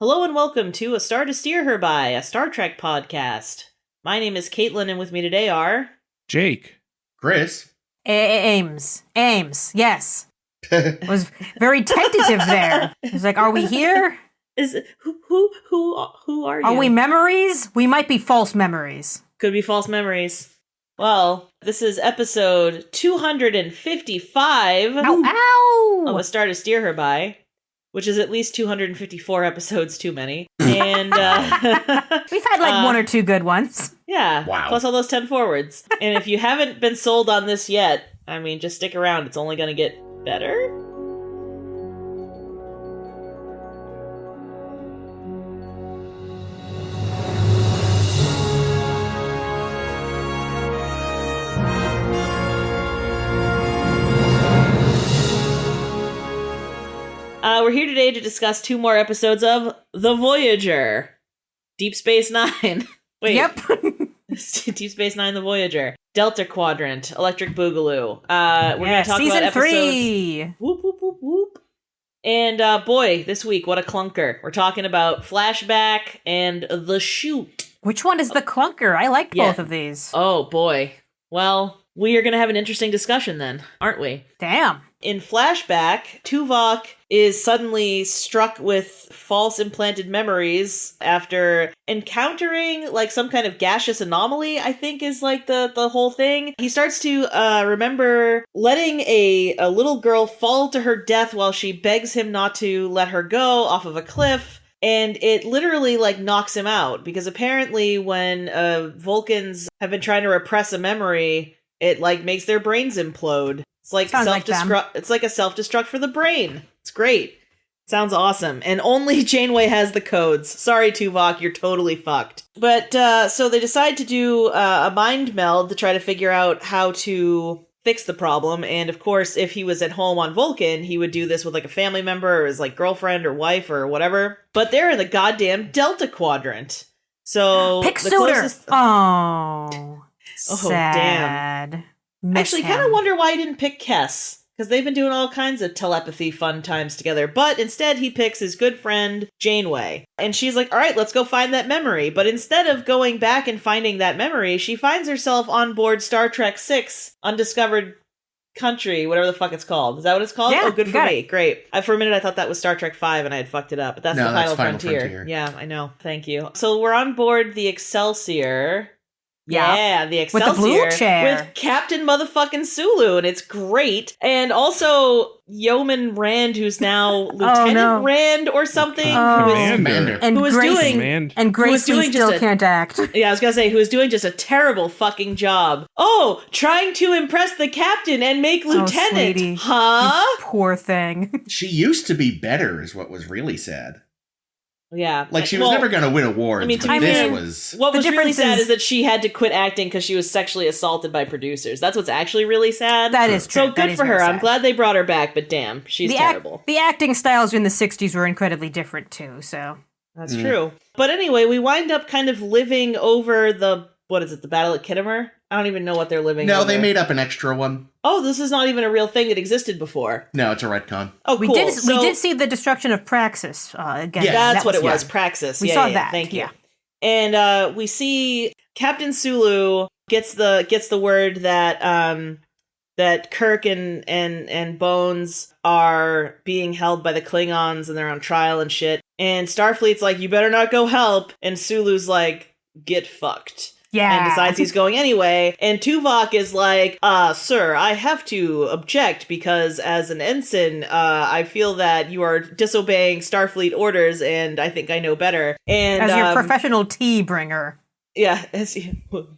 Hello and welcome to A Star to Steer Her By, a Star Trek podcast. My name is Caitlin, and with me today are... Jake. Chris. Ames, yes. Was very tentative there. He's like, are we here? Who are you? Are we memories? We might be false memories. Could be false memories. Well, this is episode 255 Ow! of A Star to Steer Her By, which is at least 254 episodes too many. And we've had like one or two good ones. Yeah, wow. Plus all those 10 forwards. And if you haven't been sold on this yet, I mean, just stick around. It's only going to get better. We're here today to discuss 2 more episodes of The Voyager. Deep Space Nine. Wait. Yep. Deep Space Nine, The Voyager. Delta Quadrant, Electric Boogaloo. We're going to talk season about 3. Episodes... Whoop, whoop, whoop, whoop. And boy, this week, what a clunker. We're talking about Flashback and The Chute. Which one is the clunker? I like both of these. Oh, boy. Well, we are going to have an interesting discussion then, aren't we? Damn. In Flashback, Tuvok is suddenly struck with false implanted memories after encountering like some kind of gaseous anomaly, I think is like the whole thing. He starts to remember letting a little girl fall to her death while she begs him not to let her go off of a cliff. And it literally like knocks him out because apparently when Vulcans have been trying to repress a memory, it like makes their brains implode. It's like it's like a self-destruct for the brain. It's great. Sounds awesome. And only Janeway has the codes. Sorry, Tuvok, you're totally fucked. But so they decide to do a mind meld to try to figure out how to fix the problem. And of course, if he was at home on Vulcan, he would do this with like a family member or his like girlfriend or wife or whatever. But they're in the goddamn Delta Quadrant. So pick the Suter. Closest... Oh, sad. Damn. Actually, kind of wonder why he didn't pick Kess, because they've been doing all kinds of telepathy fun times together, but instead he picks his good friend, Janeway. And she's like, all right, let's go find that memory. But instead of going back and finding that memory, she finds herself on board Star Trek VI, Undiscovered Country, whatever the fuck it's called. Is that what it's called? Yeah, oh, good for me. Great. For a minute, I thought that was Star Trek V and I had fucked it up, but that's the Final Frontier. Yeah, I know. Thank you. So we're on board the Excelsior. Yeah, the Excelsior. With the blue chair. With Captain motherfucking Sulu, and it's great. And also Yeoman Rand, who's now Lieutenant Rand or something. Commander. And Grace still can't act. Yeah, I was gonna say, who is doing just a terrible fucking job. Oh, trying to impress the captain and make lieutenant. Sweetie. Huh? You poor thing. She used to be better is what was really sad. Yeah. Like, she was never going to win awards, what was really sad is that she had to quit acting because she was sexually assaulted by producers. That's what's actually really sad. That is true. So good for her. I'm glad they brought her back, but damn, she's terrible. The acting styles in the 60s were incredibly different, too, so... That's true. But anyway, we wind up kind of living over the Battle at Kittimer? I don't even know what they're living over. No, they made up an extra one. Oh, this is not even a real thing that existed before. No, it's a retcon. Oh, cool. We did see the destruction of Praxis again. Yeah, that's what it was, Praxis. We saw that. Thank you. Yeah. And we see Captain Sulu gets the word that that Kirk and Bones are being held by the Klingons and they're on trial and shit. And Starfleet's like, you better not go help. And Sulu's like, get fucked. Yeah. And decides he's going anyway. And Tuvok is like, sir, I have to object because as an ensign, I feel that you are disobeying Starfleet orders and I think I know better. And as your professional tea bringer. Yeah.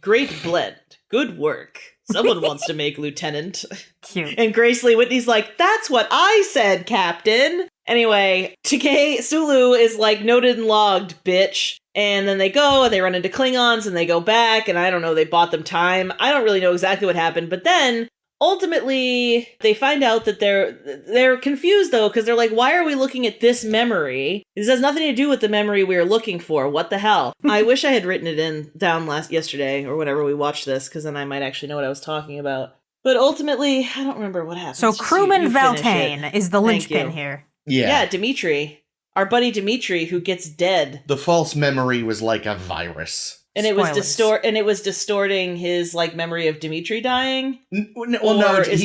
Great blend. Good work. Someone wants to make lieutenant. Cute. And Grace Lee Whitney's like, that's what I said, Captain. Anyway, Sulu is like, noted and logged, bitch. And then they go, and they run into Klingons, and they go back, and I don't know, they bought them time. I don't really know exactly what happened, but then, ultimately, they find out that they're confused, though, because they're like, why are we looking at this memory? This has nothing to do with the memory we were looking for. What the hell? I wish I had written it down yesterday, or whenever we watched this, because then I might actually know what I was talking about. But ultimately, I don't remember what happened. So crewman Valtane is the linchpin here. Yeah, Dimitri. our buddy Dimitri, who gets dead. The false memory was like a virus. And it was distorting his like memory of Dimitri dying. He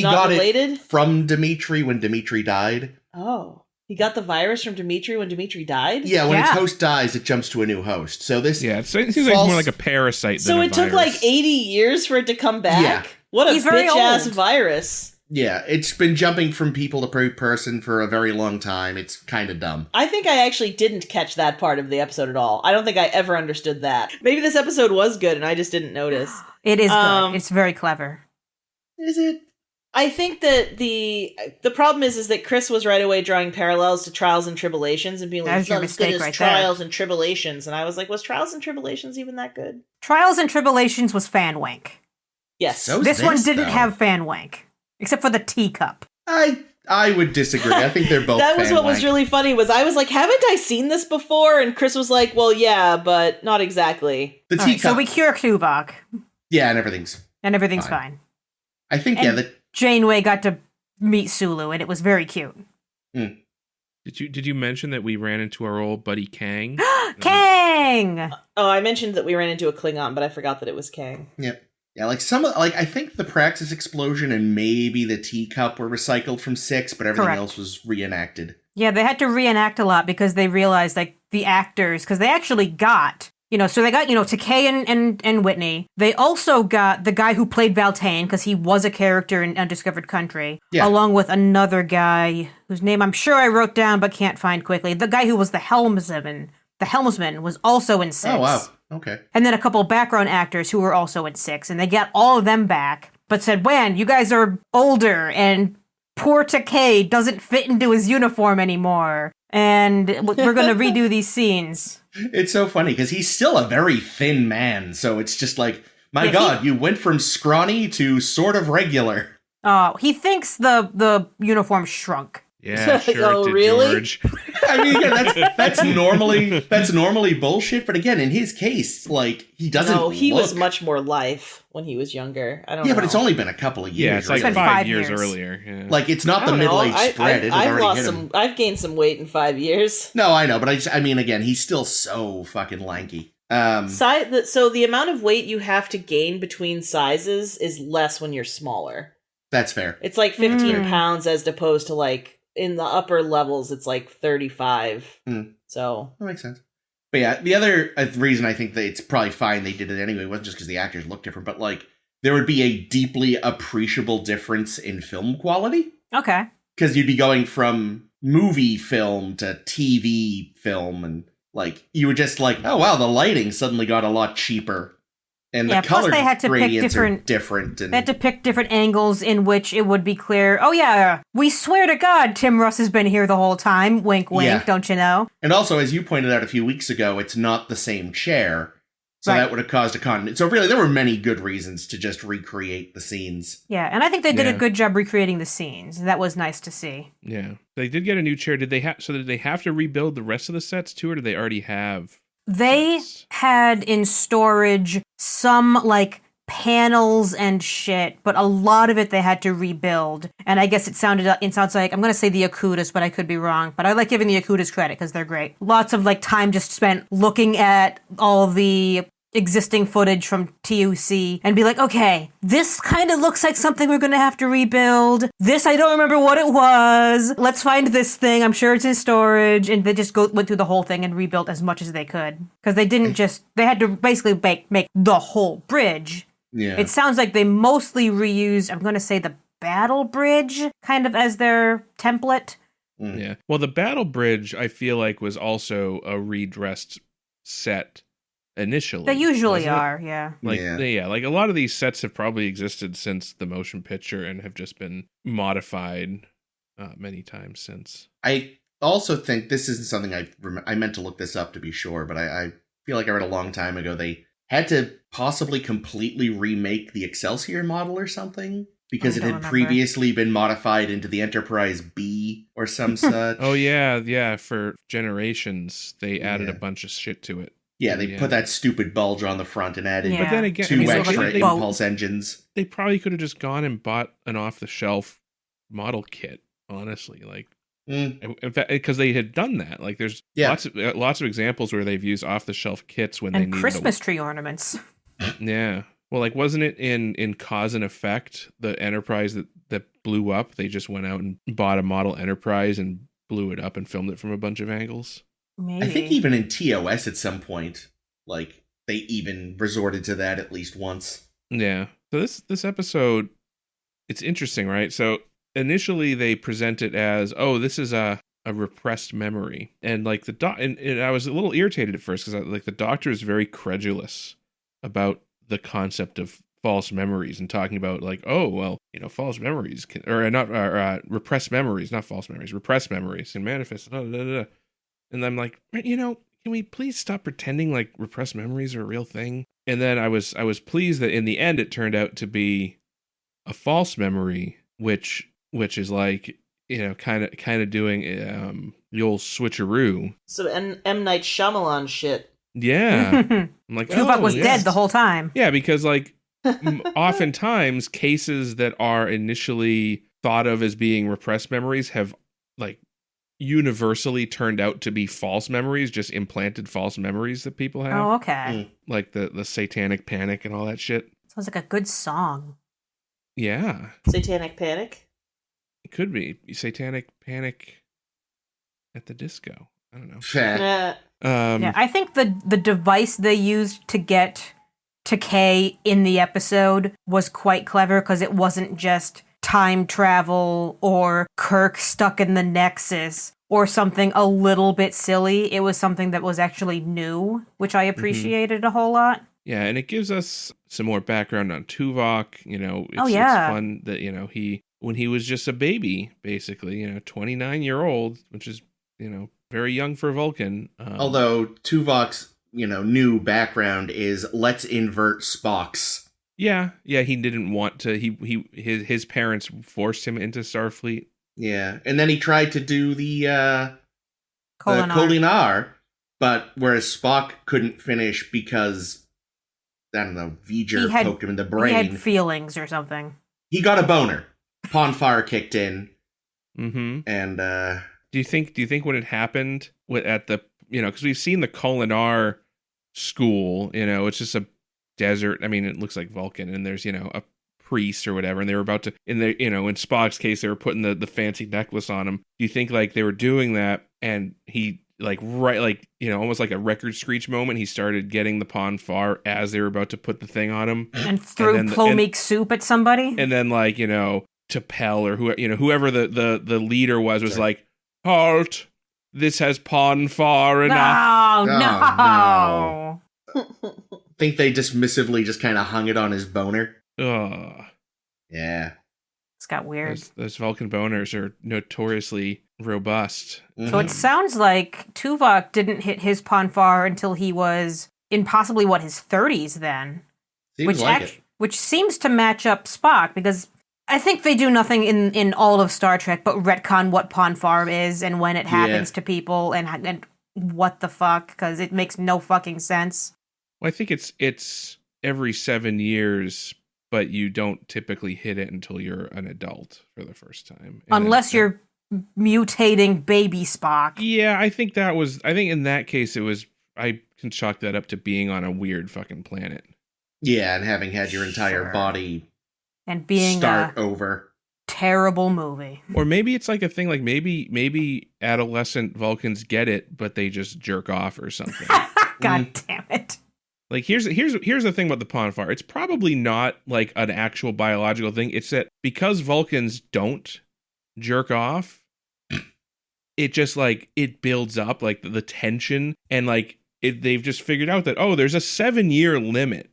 got it from Dimitri when Dimitri died. Oh, he got the virus from Dimitri when Dimitri died. Yeah, when its host dies, it jumps to a new host. So this, it seems like more like a parasite. So it took like 80 years for it to come back. Yeah. What a bitch ass virus. Yeah, it's been jumping from people to person for a very long time. It's kind of dumb. I think I actually didn't catch that part of the episode at all. I don't think I ever understood that. Maybe this episode was good and I just didn't notice. It is good. It's very clever. Is it? I think that the problem is that Chris was right away drawing parallels to Trials and Tribulations and being like, it's not as good as Trials and Tribulations. And I was like, was Trials and Tribulations even that good? Trials and Tribulations was fan wank. Yes. This one didn't have fan wank. Except for the teacup. I would disagree. I think they're both That was what was really funny was I was like, haven't I seen this before? And Chris was like, well, yeah, but not exactly. The teacup. So we cure Tuvok. Yeah, and everything's fine. I think, Janeway got to meet Sulu, and it was very cute. Mm. Did you mention that we ran into our old buddy Kang? Kang! Oh, I mentioned that we ran into a Klingon, but I forgot that it was Kang. Yep. Yeah, I think the Praxis explosion and maybe the teacup were recycled from 6, but everything else was reenacted. Yeah, they had to reenact a lot because they realized, like, the actors, because they actually got, so they got, Takei and Whitney. They also got the guy who played Valtane, because he was a character in Undiscovered Country, along with another guy whose name I'm sure I wrote down but can't find quickly. The guy who was the helmsman. The helmsman was also in 6. Oh, wow. Okay. And then a couple background actors who were also in 6, and they got all of them back, but said, "When you guys are older, and poor Takei doesn't fit into his uniform anymore, and we're going to redo these scenes." It's so funny, because he's still a very thin man, so it's just like, my God, you went from scrawny to sort of regular. Oh, he thinks the uniform shrunk. Yeah, sure. Oh, really? George. I mean, again, that's normally bullshit. But again, in his case, like he doesn't. No, he was much more life when he was younger. I don't know. Yeah, but it's only been a couple of years. Yeah, it's like really. 5 years earlier. Yeah. Like it's not the middle-aged spread. I've gained some weight in 5 years. No, I know, but I mean, again, he's still so fucking lanky. So the amount of weight you have to gain between sizes is less when you're smaller. That's fair. It's like 15 pounds as opposed to like. In the upper levels, it's like 35. So that makes sense. But yeah, the other reason I think that it's probably fine they did it anyway wasn't just because the actors look different, but like there would be a deeply appreciable difference in film quality. Okay. Because you'd be going from movie film to TV film, and like you were just like, oh wow, the lighting suddenly got a lot cheaper. And the color gradients are different. And they had to pick different angles in which it would be clear, oh yeah, we swear to God Tim Russ has been here the whole time. Wink, wink, don't you know? And also, as you pointed out a few weeks ago, it's not the same chair. So that would have caused a continuity. So really, there were many good reasons to just recreate the scenes. Yeah, and I think they did a good job recreating the scenes. That was nice to see. Yeah. They did get a new chair. Did they have to rebuild the rest of the sets too, or did they already have... They had in storage some, like, panels and shit, but a lot of it they had to rebuild. And I guess it sounds like, I'm going to say the Akutas, but I could be wrong. But I like giving the Akutas credit because they're great. Lots of, like, time just spent looking at all the existing footage from TUC and be like, okay, this kind of looks like something we're going to have to rebuild. This, I don't remember what it was. Let's find this thing. I'm sure it's in storage. And they just went through the whole thing and rebuilt as much as they could. Because they had to basically make the whole bridge. Yeah. It sounds like they mostly reused, I'm going to say the battle bridge kind of as their template. Yeah. Well, the battle bridge, I feel like, was also a redressed set. Initially, they usually are, yeah. Like a lot of these sets have probably existed since the motion picture and have just been modified many times since. I also think this isn't something I meant to look this up to be sure, but I feel like I read a long time ago they had to possibly completely remake the Excelsior model or something because it had previously been modified into the Enterprise B or some such. Oh yeah, for generations they added a bunch of shit to it. Yeah, they put that stupid bulge on the front and added but then again, 2 extra impulse engines. They probably could have just gone and bought an off-the-shelf model kit, honestly. Like, In fact, because they had done that. Like, there's lots of examples where they've used off-the-shelf kits when they need Christmas tree ornaments. Yeah. Well, like, wasn't it in Cause and Effect, the Enterprise that blew up? They just went out and bought a model Enterprise and blew it up and filmed it from a bunch of angles. Maybe. I think even in TOS at some point, like, they even resorted to that at least once. Yeah. So this episode, it's interesting, right? So initially they present it as, oh, this is a repressed memory. And like and I was a little irritated at first because like the Doctor is very credulous about the concept of false memories and talking about like, oh, well, false memories repressed memories, not false memories, repressed memories and manifest. And I'm like, can we please stop pretending like repressed memories are a real thing? And then I was pleased that in the end it turned out to be a false memory, which is like, kind of doing the old switcheroo. So M. Night Shyamalan shit. Yeah. I'm like, Tuvok was dead the whole time. Yeah, because like oftentimes cases that are initially thought of as being repressed memories have like universally turned out to be false memories, just implanted false memories that people have. Oh, okay. Like the satanic panic and all that shit. Sounds like a good song. Yeah. Satanic Panic? It could be. Satanic Panic at the Disco. I don't know. Yeah. Yeah, I think the device they used to get to K in the episode was quite clever because it wasn't just time travel or Kirk stuck in the Nexus or something a little bit silly. It was something that was actually new, which I appreciated a whole lot. Yeah, and it gives us some more background on Tuvok. It's fun that, when he was just a baby, basically, 29-year-old, which is, very young for Vulcan. Although Tuvok's, new background is let's invert Spock's. Yeah, he didn't want to. His parents forced him into Starfleet. Yeah, and then he tried to do the Kolinar, but whereas Spock couldn't finish because, I don't know, Voyager poked him in the brain. He had feelings or something. He got a boner. Farr kicked in. Mm-hmm. And do you think when it happened at the, because we've seen the Kolinar school, it's just a desert. I mean, it looks like Vulcan, and there's, a priest or whatever, and they were about to, in Spock's case, they were putting the fancy necklace on him. Do you think like they were doing that and he almost like a record screech moment, he started getting the farr as they were about to put the thing on him and threw Plomeek soup at somebody, and then like T'Pel or whoever the leader was like, halt, this has farr enough. No. Think they dismissively just kind of hung it on his boner. Ugh. Yeah. It's got weird. Those Vulcan boners are notoriously robust. Mm-hmm. So it sounds like Tuvok didn't hit his farr until he was in possibly his 30s then. Which seems to match up Spock, because I think they do nothing in all of Star Trek but retcon what farr is and when it happens to people and what the fuck, because it makes no fucking sense. Well, I think it's every 7 years, but you don't typically hit it until you're an adult for the first time. Unless you're mutating baby Spock. Yeah, I think in that case I can chalk that up to being on a weird fucking planet. Yeah, and having had your entire body and being start over. Terrible movie. Or maybe it's like a thing like maybe adolescent Vulcans get it, but they just jerk off or something. God damn it. Like here's the thing about the farr. It's probably not like an actual biological thing. It's that because Vulcans don't jerk off, it just like it builds up like the tension, and like they've just figured out that there's a 7-year limit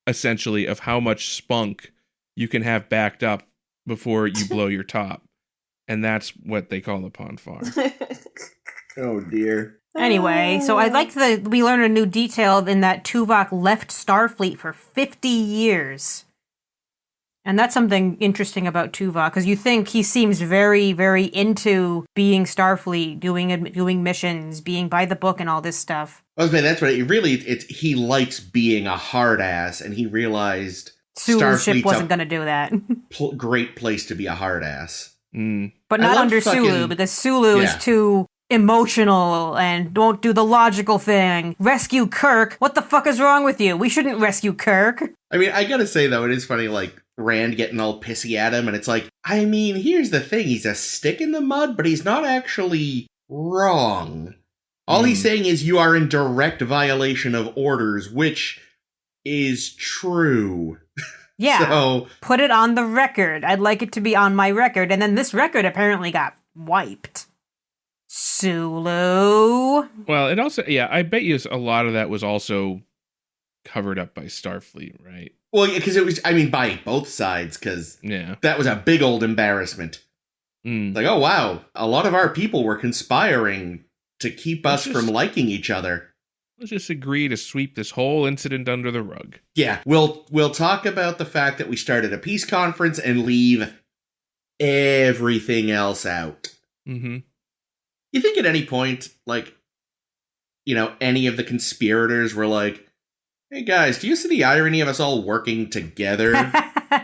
essentially of how much spunk you can have backed up before you blow your top, and that's what they call the farr. Oh dear. Anyway, so I like we learn a new detail in that Tuvok left Starfleet for 50 years. And that's something interesting about Tuvok, because you think he seems very, very into being Starfleet, doing missions, being by the book and all this stuff. That's what he likes being a hard ass, and he realized Sulu's ship wasn't going to do that. Great place to be a hard ass. But I not love under Sulu, fucking- because Sulu is Yeah. too emotional and won't do the logical thing. Rescue Kirk? What the fuck is wrong with you? We shouldn't rescue Kirk. I mean, I gotta say, though, it is funny, like, Rand getting all pissy at him, and it's like, I mean, here's the thing. He's a stick in the mud, but he's not actually wrong. All he's saying is you are in direct violation of orders, which is true. Yeah. So, Put it on the record. I'd like it to be on my record. And then this record apparently got wiped. Sulu. Well, it also, yeah, I bet you a lot of that was also covered up by Starfleet, right? well, because it was, I mean, by both sides, because Yeah. that was a big old embarrassment. Mm. Like, oh, wow, a lot of our people were conspiring to keep us Let's just- from liking each other. Let's just agree to sweep this whole incident under the rug. Yeah, we'll talk about the fact that we started a peace conference and leave everything else out. Mm-hmm. You think at any point, like, you know, any of the conspirators were like, hey guys, do you see the irony of us all working together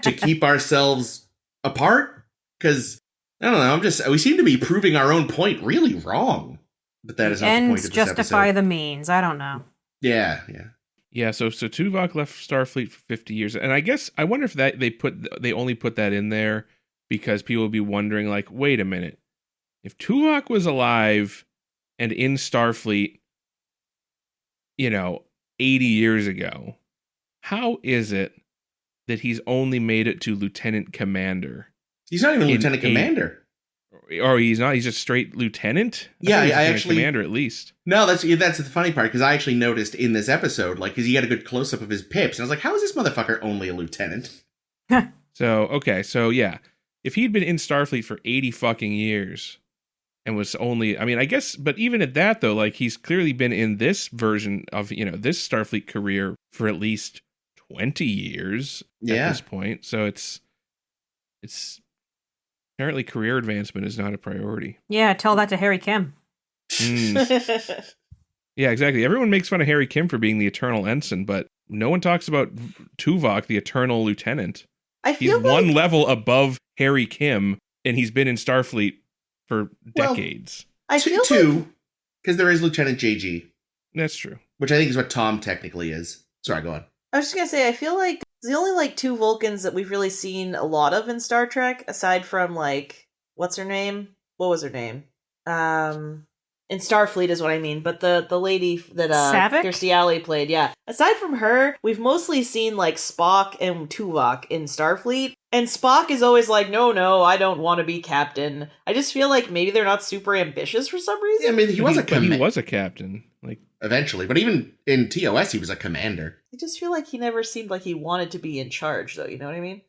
to keep ourselves apart? Because, I don't know, we seem to be proving our own point really wrong. But that is not the point Ends of this justify episode. the means. I don't know. Yeah. Yeah, so Tuvok left Starfleet for 50 years, and I guess I wonder if that they only put that in there because people would be wondering, like, wait a minute, if Tuvok was alive and in Starfleet, 80 years ago, how is it that he's only made it to lieutenant commander? He's not even In lieutenant commander. Or he's not? He's just straight lieutenant? Yeah, thought he was I lieutenant actually- commander at least. No, that's the funny part, because I actually noticed in this episode, like, because he had a good close-up of his pips, and I was like, how is this motherfucker only a lieutenant? So, okay, so yeah. If he'd been in Starfleet for 80 fucking years and was only, I mean, I guess, but even at that though, like, he's clearly been in this version of, this Starfleet career for at least 20 years at Yeah. this point. So it's apparently career advancement is not a priority. Yeah, tell that to Harry Kim. Mm. Yeah, exactly. Everyone makes fun of Harry Kim for being the eternal ensign, but no one talks about Tuvok, the eternal lieutenant. I He's feel one like level above Harry Kim, and he's been in Starfleet for Well, decades. I feel like Two, because there is Lieutenant JG, That's true. which I think is what Tom technically is. Sorry, go on. I was just gonna say, I feel like the only like two Vulcans that we've really seen a lot of in Star Trek, aside from like what's her name? What was her name? In Starfleet is what I mean, but the lady that Saavik? Kirstie Alley played, yeah. Aside from her, we've mostly seen like Spock and Tuvok in Starfleet, and Spock is always like, no, I don't want to be captain. I just feel like maybe they're not super ambitious for some reason. Yeah, I mean, he was a But he was a captain. Like, eventually, but even in TOS, he was a commander. I just feel like he never seemed like he wanted to be in charge, though. You know what I mean?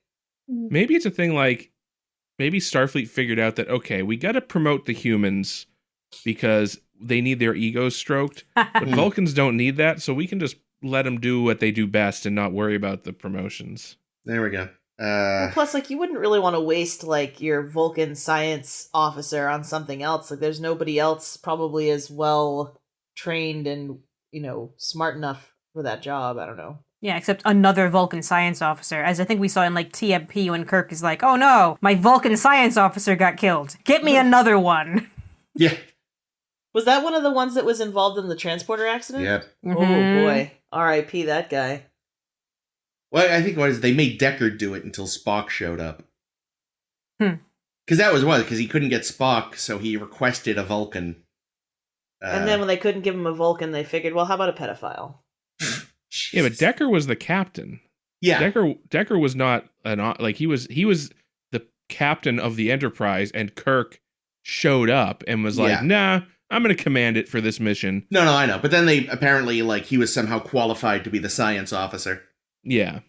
maybe it's a thing like, maybe Starfleet figured out that, okay, we got to promote the humans because they need their egos stroked, but Vulcans don't need that, so we can just let them do what they do best and not worry about the promotions. There we go. Well, plus, like, you wouldn't really want to waste, like, your Vulcan science officer on something else. Like, there's nobody else probably as well trained and, smart enough for that job. I don't know. Yeah, except another Vulcan science officer, as I think we saw in like TMP when Kirk is like, oh no, my Vulcan science officer got killed. Get me another one. Yeah. Was that one of the ones that was involved in the transporter accident? Yep. Oh, Mhm. boy. R.I.P. that guy. Well, I think what is they made Deckard do it until Spock showed up. Because that was because he couldn't get Spock, so he requested a Vulcan. And then when they couldn't give him a Vulcan, they figured, well, how about a pedophile? Yeah, but Decker was the captain. yeah, Decker was not he was the captain of the Enterprise, and Kirk showed up and was like, Yeah. nah, I'm going to command it for this mission. no, I know. But then they apparently he was somehow qualified to be the science officer. Yeah.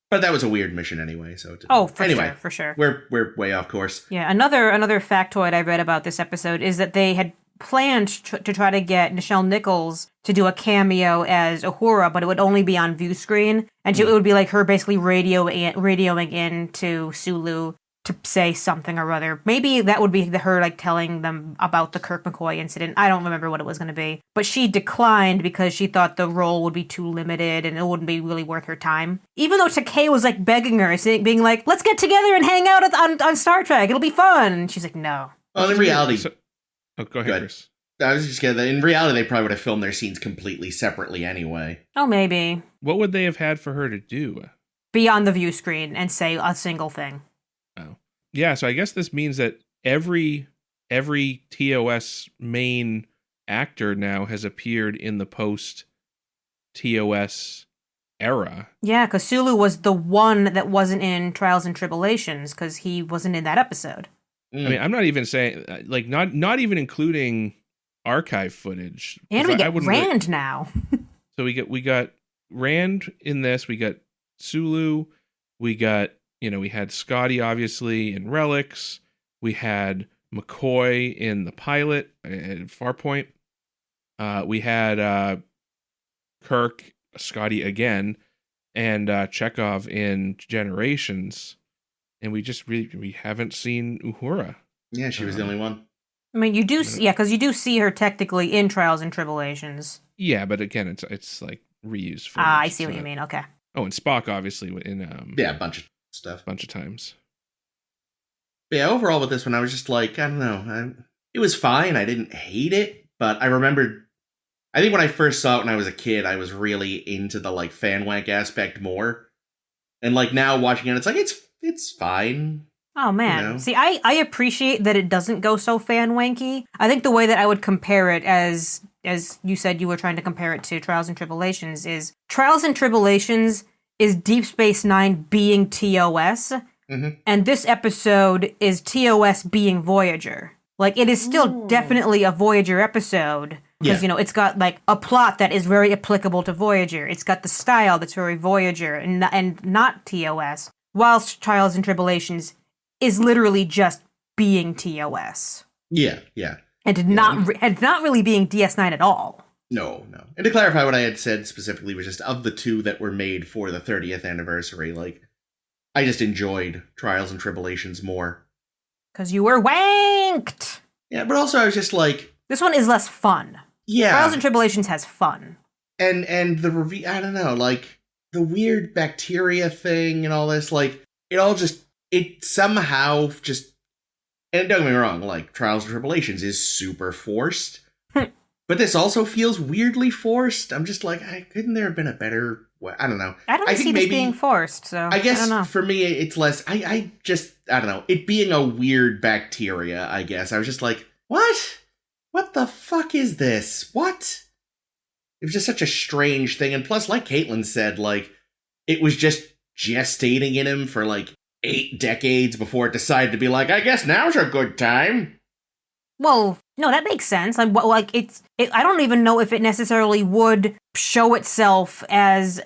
But that was a weird mission anyway. So Oh, for sure. we're way off course. Yeah, another factoid I read about this episode is that they had planned to try to get Nichelle Nichols to do a cameo as Uhura, but it would only be on view screen, and it would be like her basically radioing in to Sulu to say something or other. Maybe that would be her like telling them about the Kirk McCoy incident. I don't remember what it was going to be. But she declined because she thought the role would be too limited and it wouldn't be really worth her time. Even though Takei was like begging her, being like, let's get together and hang out on Star Trek. It'll be fun. And she's like, no. Well, in reality... Go ahead, Chris. I was just kidding. In reality, they probably would have filmed their scenes completely separately anyway. Oh, maybe. What would they have had for her to do? Be on the view screen and say a single thing. Oh. Yeah, so I guess this means that every TOS main actor now has appeared in the post-TOS era. Yeah, because Sulu was the one that wasn't in Trials and Tribulations, because he wasn't in that episode. I mean, I'm not even saying, like, not even including archive footage. And we get Rand now. So we got Rand in this, we got Sulu, we got, we had Scotty, obviously, in Relics. We had McCoy in the pilot at Farpoint. We had Kirk, Scotty again, and Chekhov in Generations. And we haven't seen Uhura. Yeah, she was the only one. I mean, you do, because you do see her technically in Trials and Tribulations. Yeah, but again, it's like reused footage. I see what you mean. Okay. Oh, and Spock, obviously, in a bunch of stuff. Bunch of times. But yeah, overall with this one, I was just like, I don't know. It was fine. I didn't hate it, but I remembered, I think when I first saw it when I was a kid, I was really into the like fan wank aspect more. And like now watching it, it's like, it's fine. Oh man. See, I appreciate that it doesn't go so fan wanky. I think the way that I would compare it, as you said you were trying to compare it to Trials and Tribulations, is Trials and Tribulations is Deep Space Nine being TOS, and this episode is TOS being Voyager. Like, it is still definitely a Voyager episode, because, it's got, like, a plot that is very applicable to Voyager. It's got the style that's very Voyager and not TOS, whilst Trials and Tribulations is literally just being TOS. Yeah. And not really being DS9 at all. No. And to clarify, what I had said specifically was just of the two that were made for the 30th anniversary, like, I just enjoyed Trials and Tribulations more. Because you were wanked! Yeah, but also I was just like... This one is less fun. Yeah. Trials and Tribulations has fun. And the review, I don't know, like, the weird bacteria thing and all this, like, it somehow just... And don't get me wrong, like, Trials and Tribulations is super forced. But this also feels weirdly forced. I'm just like, couldn't there have been a better way? I don't know. I don't see this being forced, so I guess I don't know. For me, it's less... I don't know. It being a weird bacteria, I guess. I was just like, what? What the fuck is this? What? It was just such a strange thing. And plus, like Caitlin said, like, it was just gestating in him for, like, 8 decades before it decided to be like, I guess now's a good time. Well, no, that makes sense. I don't even know if it necessarily would show itself as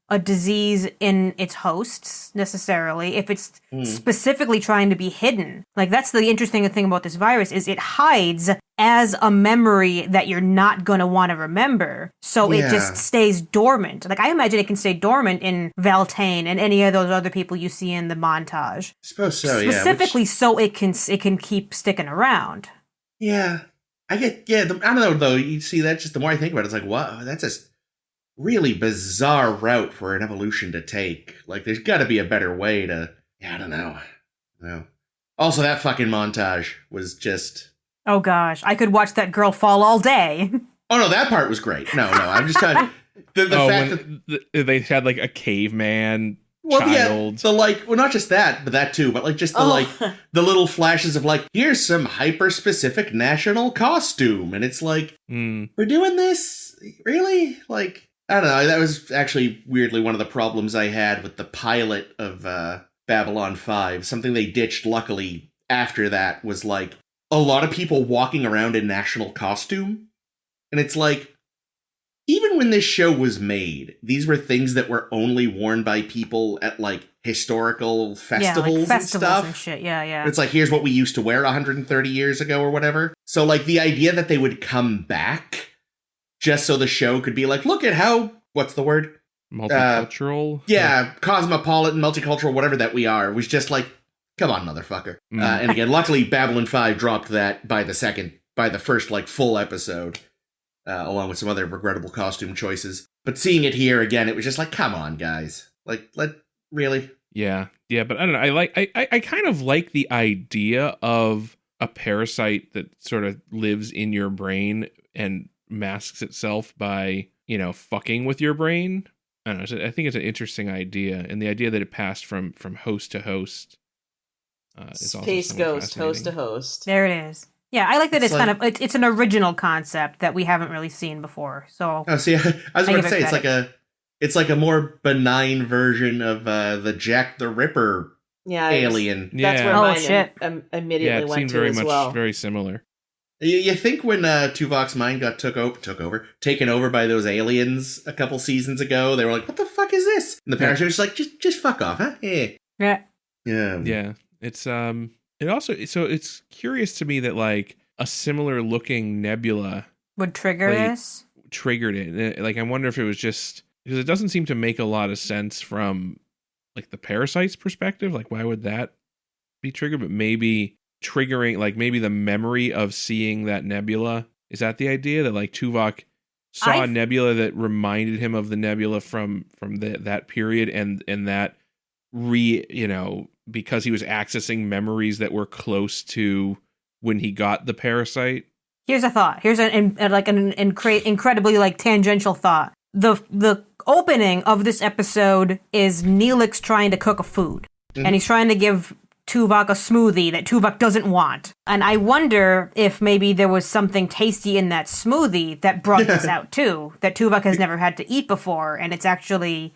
a disease in its hosts, necessarily, if it's specifically trying to be hidden. Like, that's the interesting thing about this virus, is it hides as a memory that you're not going to want to remember. So it just stays dormant. Like, I imagine it can stay dormant in Valtane and any of those other people you see in the montage. I suppose so, Specifically so it can keep sticking around. Yeah. I don't know, though. You see, that's just, the more I think about it, it's like, wow, that's a really bizarre route for an evolution to take. Like, there's got to be a better way to... Yeah, I don't know. No. Also, that fucking montage was just... Oh gosh, I could watch that girl fall all day. Oh no, that part was great. No, I'm just trying... The fact that... they had, like, a caveman child. Yeah, not just that, but that too, but, like, just the little flashes of, like, here's some hyper-specific national costume, and it's like, we're doing this? Really? Like... I don't know, that was actually weirdly one of the problems I had with the pilot of Babylon 5. Something they ditched, luckily, after that was, like, a lot of people walking around in national costume. And it's like, even when this show was made, these were things that were only worn by people at, like, historical festivals and stuff. And shit, yeah. It's like, here's what we used to wear 130 years ago or whatever. So, like, the idea that they would come back... just so the show could be like, look at how, what's the word? Multicultural? Cosmopolitan, multicultural, whatever that we are. It was just like, Come on, motherfucker. Mm. And again, luckily, Babylon 5 dropped that by the first, like, full episode, along with some other regrettable costume choices. But seeing it here again, it was just like, come on, guys. Like, really? Yeah, but I don't know. I kind of like the idea of a parasite that sort of lives in your brain and masks itself by, fucking with your brain. I don't know. I think it's an interesting idea, and the idea that it passed from host to host is also Space Ghost, fascinating. host to host. There it is. Yeah, I like that it's like- kind of it's an original concept that we haven't really seen before. So Oh, see, I was about to say, credit. it's like a more benign version of the Jack the Ripper Yeah, alien. That's where Yeah. mine shit. immediately Yeah, it went seemed to very as much well. very similar. You think when Tuvok's mind got taken over by those aliens a couple seasons ago, they were like, "What the fuck is this?" And the parents were just like, "Just fuck off, huh?" Yeah. yeah, Yeah, it's it also, so it's curious to me that like a similar looking nebula would trigger Like- this. triggered it. Like, I wonder if it was just because it doesn't seem to make a lot of sense from like the parasite's perspective. Like, why would that be triggered? But maybe triggering, like maybe the memory of seeing that nebula. Is that the idea that like Tuvok saw a nebula that reminded him of the nebula from that period, and that because he was accessing memories that were close to when he got the parasite. Here's a thought. Here's an incredibly like tangential thought. The opening of this episode is Neelix trying to cook a food, and he's trying to give Tuvok a smoothie that Tuvok doesn't want. And I wonder if maybe there was something tasty in that smoothie that brought this out too, that Tuvok has never had to eat before, and it's actually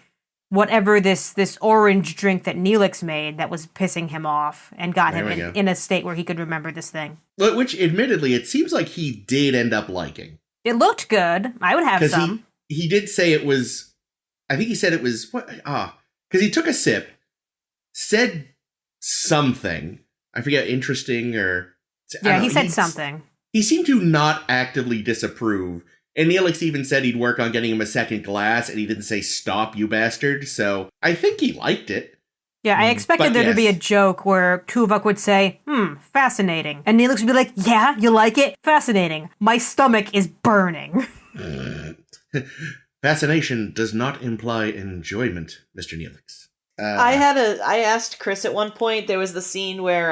whatever this orange drink that Neelix made that was pissing him off and got There him we go. in a state where he could remember this thing. Which, admittedly, it seems like he did end up liking. It looked good. I would have Because some. he did say it was, I think he said it was, because he took a sip, said something, I forget, interesting or... I Yeah, don't he know, said something. He seemed to not actively disapprove. And Neelix even said he'd work on getting him a second glass, and he didn't say, "Stop, you bastard." So I think he liked it. Yeah, I expected But there to be a yes. joke where Tuvok would say, fascinating. And Neelix would be like, yeah, you like it? Fascinating. My stomach is burning. Fascination does not imply enjoyment, Mr. Neelix. I asked Chris at one point, there was the scene where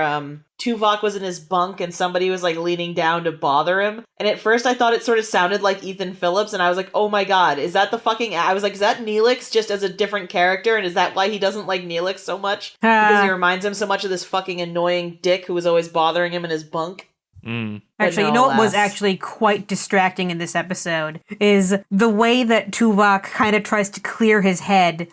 Tuvok was in his bunk and somebody was like leaning down to bother him. And at first I thought it sort of sounded like Ethan Phillips, and I was like, oh my god, is that the fucking... I was like, is that Neelix just as a different character? And is that why he doesn't like Neelix so much? Because he reminds him so much of this fucking annoying dick who was always bothering him in his bunk? Mm. Actually, no, you know what was alas. actually quite distracting in this episode is the way that Tuvok kind of tries to clear his head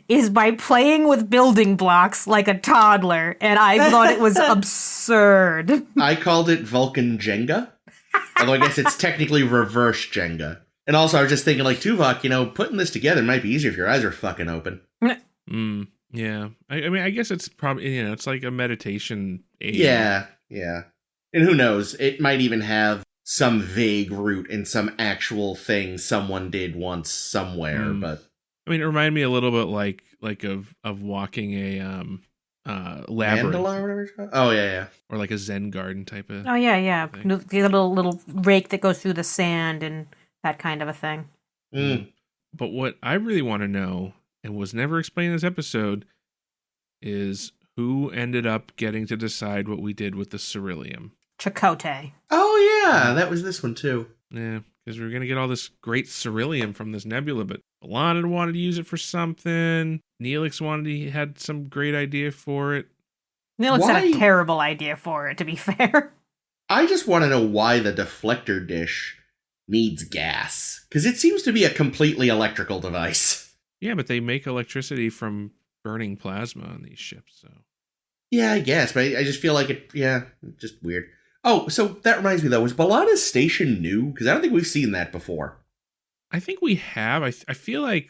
is by playing with building blocks like a toddler, and I thought it was absurd. I called it Vulcan Jenga. Although I guess it's technically reverse Jenga. And also I was just thinking, like, Tuvok, putting this together might be easier if your eyes are fucking open. Yeah. I mean, I guess it's probably, it's like a meditation aid. Yeah. And who knows? It might even have some vague root in some actual thing someone did once somewhere, but... I mean, it reminded me a little bit like of walking a labyrinth. Mandala or whatever it's called? Oh, yeah. Or like a Zen garden type of... Oh, yeah. thing. The little rake that goes through the sand and that kind of a thing. But what I really want to know, and was never explained in this episode, is who ended up getting to decide what we did with the Ceruleum. Chakotay. Oh, yeah. That was this one, too. Yeah, because we were going to get all this great Ceruleum from this nebula, but Alana wanted to use it for something. Neelix he had some great idea for it. Neelix had a Why- terrible idea for it, to be fair. I just want to know why the deflector dish needs gas. Because it seems to be a completely electrical device. Yeah, but they make electricity from burning plasma on these ships, so... Yeah, I guess, but I just feel like just weird. Oh, so that reminds me, though, was Balana's station new? Because I don't think we've seen that before. I think we have. I feel like...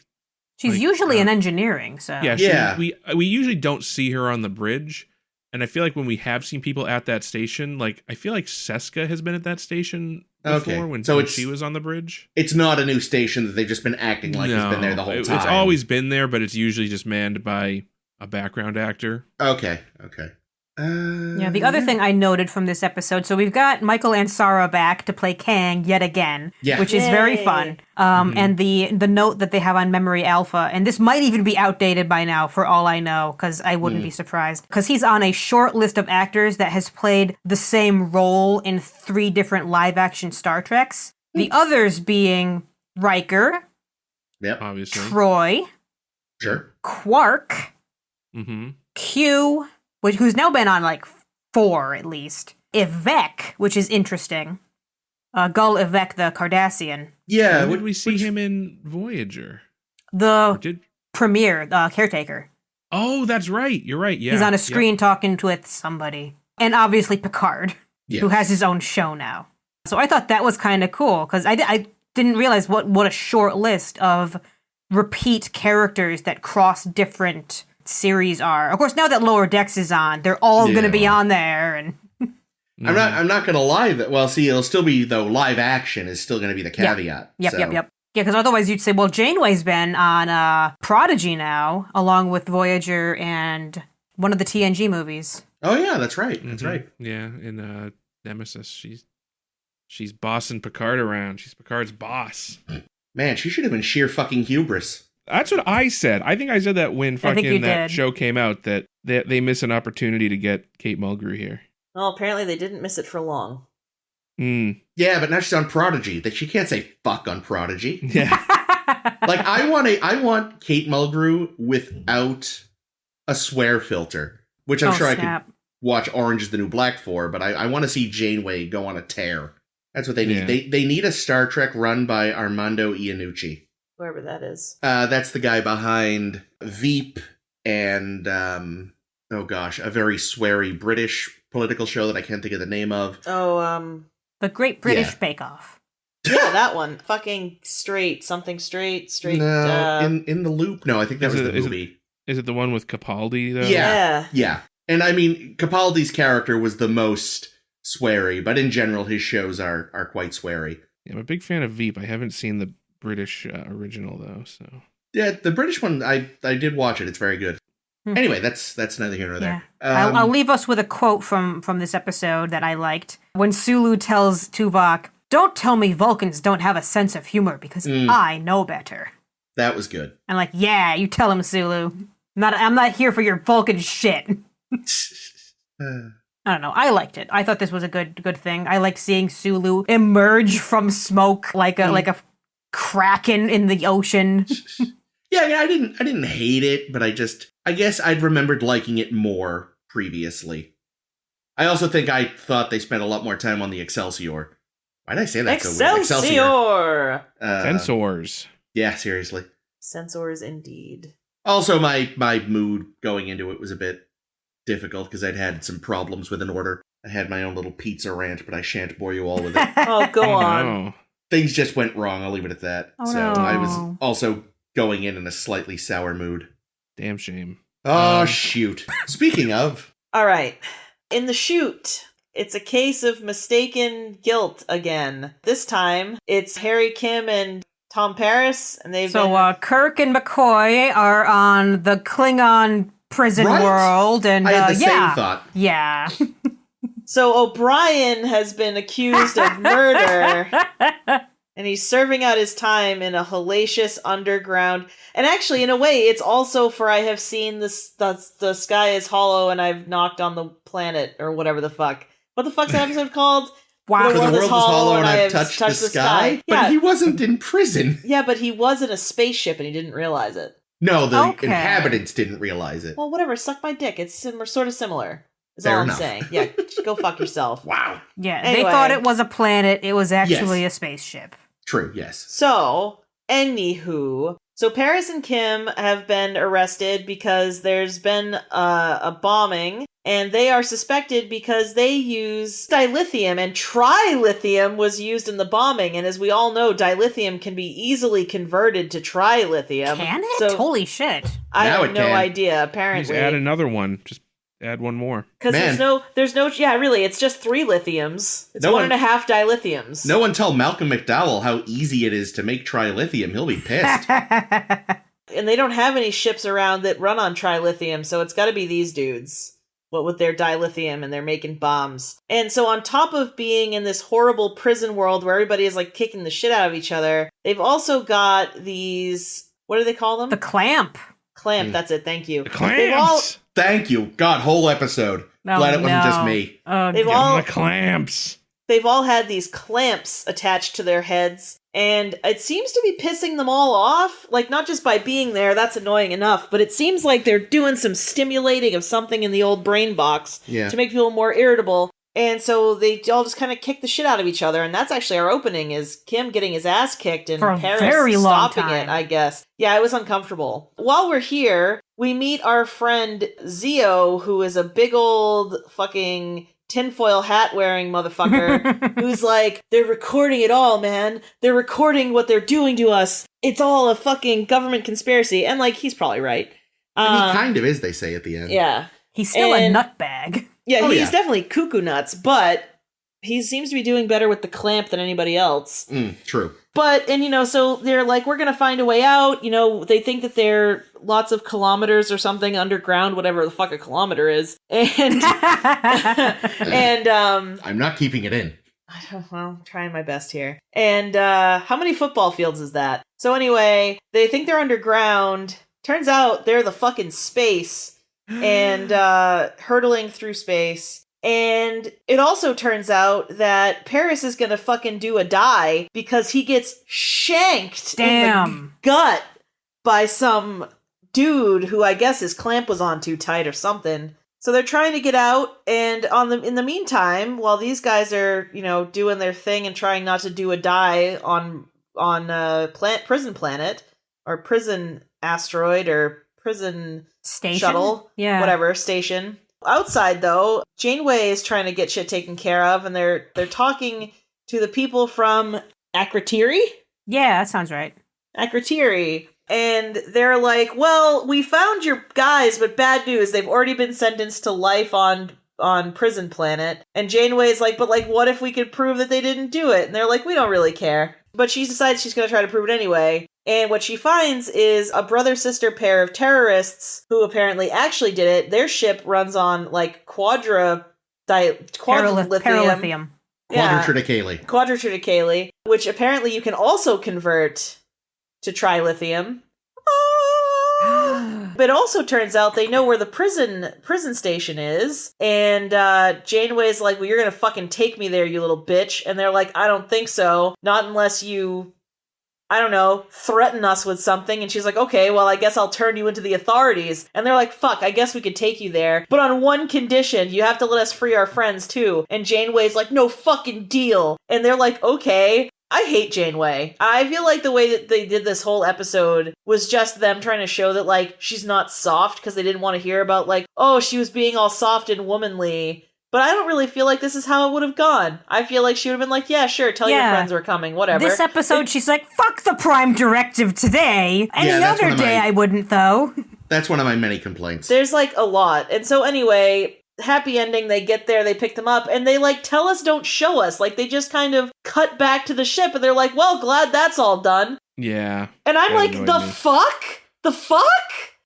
She's Like, usually in engineering, so... Yeah, we usually don't see her on the bridge, and I feel like when we have seen people at that station, like, I feel like Seska has been at that station before Okay, when so she was on the bridge. It's not a new station that they've just been acting like it's been there the whole time. It's always been there, but it's usually just manned by a background actor. Okay. Yeah, the other thing I noted from this episode, so we've got Michael Ansara back to play Kang yet again, Yeah. which is very Yay. fun. And the note that they have on Memory Alpha, and this might even be outdated by now for all I know, because I wouldn't be surprised, because he's on a short list of actors that has played the same role in 3 different live-action Star Treks. The others being Riker, Yep. Obviously. Troy, Sure. Quark, Mm-hmm. Q, who's now been on like 4 at least. Yvek, which is interesting. Gul Yvek, the Cardassian. Yeah. When did we see him in Voyager? Or The did? premier, caretaker. Oh, that's right. You're right. Yeah. He's on a Yep. screen talking with somebody. And obviously Picard, Yes. who has his own show now. So I thought that was kind of cool, because I didn't realize what a short list of repeat characters that cross different series are. Of course, now that Lower Decks is on, they're all going to be Yeah. on there. And I'm not gonna lie that. Well, see, it'll still be though. Live action is still gonna be the caveat. Yep. so. Yeah, because otherwise you'd say, well, Janeway's been on Prodigy now, along with Voyager and one of the TNG movies. Oh yeah, that's right. That's Mhm. right. Yeah, in Nemesis, she's bossing Picard around. She's Picard's boss. Man, she should have been sheer fucking hubris. That's what I said. I think I said that when I think you fucking that did. show came out, that they miss an opportunity to get Kate Mulgrew here. Well, apparently they didn't miss it for long. Mm. Yeah, but now she's on Prodigy. That she can't say fuck on Prodigy. Yeah. Like I want Kate Mulgrew without a swear filter, which I'm sure I could watch Orange is the New Black for, but I want to see Janeway go on a tear. That's what they need. Yeah. They need a Star Trek run by Armando Iannucci. Whoever that is. That's the guy behind Veep and oh gosh, a very sweary British political show that I can't think of the name of. Oh, The Great British Yeah. Bake Off. yeah, that one. Fucking straight. Something straight. No, in the Loop. No, I think that Is was it- the is it- movie. Is it the one with Capaldi though? Yeah. Yeah. And I mean, Capaldi's character was the most sweary, but in general, his shows are quite sweary. Yeah, I'm a big fan of Veep. I haven't seen the British original though, so. Yeah, the British one, I did watch it. It's very good. Anyway, that's neither here nor there. I'll leave us with a quote from this episode that I liked. When Sulu tells Tuvok, "Don't tell me Vulcans don't have a sense of humor, because I know better." That was good. I'm like, yeah, you tell him, Sulu. I'm not here for your Vulcan shit. I don't know. I liked it. I thought this was a good thing. I liked seeing Sulu emerge from smoke like a kraken in the ocean. Yeah, I mean, I didn't hate it, but I guess I'd remembered liking it more previously. I also think I thought they spent a lot more time on the Excelsior. Why did I say that so weird? Excelsior! Sensors. Yeah, seriously. Sensors indeed. Also, my mood going into it was a bit difficult because I'd had some problems with an order. I had my own little pizza rant, but I shan't bore you all with it. Oh, go on. No. Things just went wrong. I'll leave it at that. Oh, so no. I was also going in a slightly sour mood. Damn shame. Oh, shoot. Speaking of... All right. In the Chute, it's a case of mistaken guilt again. This time, it's Harry Kim and Tom Paris, and they've been... Kirk and McCoy are on the Klingon prison Right. world, and I had the same thought. Yeah. So O'Brien has been accused of murder, and he's serving out his time in a hellacious underground. And actually, in a way, it's also for I have seen this. The sky is hollow, and I've knocked on the planet, or whatever the fuck. What the fuck's that episode called? Wow. For the world is hollow and I've touched the sky. But Yeah, he wasn't in prison. yeah, but he was in a spaceship, and he didn't realize it. No, the Okay. inhabitants didn't realize it. Well, whatever. Suck my dick. It's sort of similar. Is Fair all enough. I'm saying. Yeah, go fuck yourself. Wow. Yeah, Anyway. they thought it was a planet. It was actually a spaceship. True, yes. So, anywho, so Paris and Kim have been arrested because there's been a bombing, and they are suspected because they use dilithium, and trilithium was used in the bombing, and as we all know, dilithium can be easily converted to trilithium. Can it? So Holy shit. I Now have it no can. idea, Just apparently. add another one. Just add one more. Because Man. there's no, yeah, really, it's just 3 lithiums. It's No one one- and a half dilithiums. No one tell Malcolm McDowell how easy it is to make trilithium. He'll be pissed. And they don't have any ships around that run on trilithium, so it's gotta be these dudes. what with their dilithium, and they're making bombs. And so on top of being in this horrible prison world where everybody is like kicking the shit out of each other, they've also got these, what do they call them? The clamp. Clamp, that's it, thank you. The clamps! Thank you. God, whole episode. Glad it wasn't just me. They've all, the clamps. They've all had these clamps attached to their heads, and it seems to be pissing them all off. Like, not just by being there, that's annoying enough, but it seems like they're doing some stimulating of something in the old brain box to make people more irritable. And so they all just kind of kick the shit out of each other, and that's actually our opening, is Kim getting his ass kicked and for a Paris very long stopping time. it, I guess. Yeah, it was uncomfortable. While we're here, we meet our friend Zio, who is a big old fucking tinfoil hat wearing motherfucker who's like, they're recording it all, man. They're recording what they're doing to us. It's all a fucking government conspiracy. And like, he's probably right. And he kind of is, they say at the end. Yeah. He's still a nutbag. Yeah, he's definitely cuckoo nuts, but he seems to be doing better with the clamp than anybody else. True. But, and, you know, so they're like, we're going to find a way out. You know, they think that they're lots of kilometers or something underground, whatever the fuck a kilometer is. And, and, I'm not keeping it in. I'm trying my best here. And, how many football fields is that? So anyway, they think they're underground. Turns out they're the fucking space and, hurtling through space. And it also turns out that Paris is gonna fucking do a die because he gets shanked in the gut by some dude who I guess his clamp was on too tight or something. So they're trying to get out, and in the meantime, while these guys are, you know, doing their thing and trying not to do a die on prison planet or prison asteroid or prison station? Shuttle, whatever station. Outside, though, Janeway is trying to get shit taken care of, and they're talking to the people from Akratiri? Yeah, that sounds right. Akratiri. And they're like, well, we found your guys, but bad news. They've already been sentenced to life on Prison Planet. And Janeway's like, but like, what if we could prove that they didn't do it? And they're like, we don't really care. But she decides she's going to try to prove it anyway. And what she finds is a brother-sister pair of terrorists who apparently actually did it. Their ship runs on, like, quadrilithium. Paralithium. Yeah. Quadritriticale, which apparently you can also convert to trilithium. But it also turns out they know where the prison station is. And Janeway's like, well, you're going to fucking take me there, you little bitch. And they're like, I don't think so. Not unless you, I don't know, threaten us with something. And she's like, okay, well, I guess I'll turn you into the authorities. And they're like, fuck, I guess we could take you there. But on one condition, you have to let us free our friends too. And Janeway's like, no fucking deal. And they're like, okay. I hate Janeway. I feel like the way that they did this whole episode was just them trying to show that, like, she's not soft because they didn't want to hear about, like, oh, she was being all soft and womanly. But I don't really feel like this is how it would have gone. I feel like she would have been like, yeah, sure, tell your friends we're coming, whatever. This episode, she's like, fuck the Prime Directive today. Any other day I wouldn't, though. That's one of my many complaints. There's, like, a lot. And so anyway, happy ending, they get there, they pick them up, and they, like, tell us, don't show us. Like, they just kind of cut back to the ship, and they're like, well, glad that's all done. Yeah. And I'm like, the fuck? The fuck?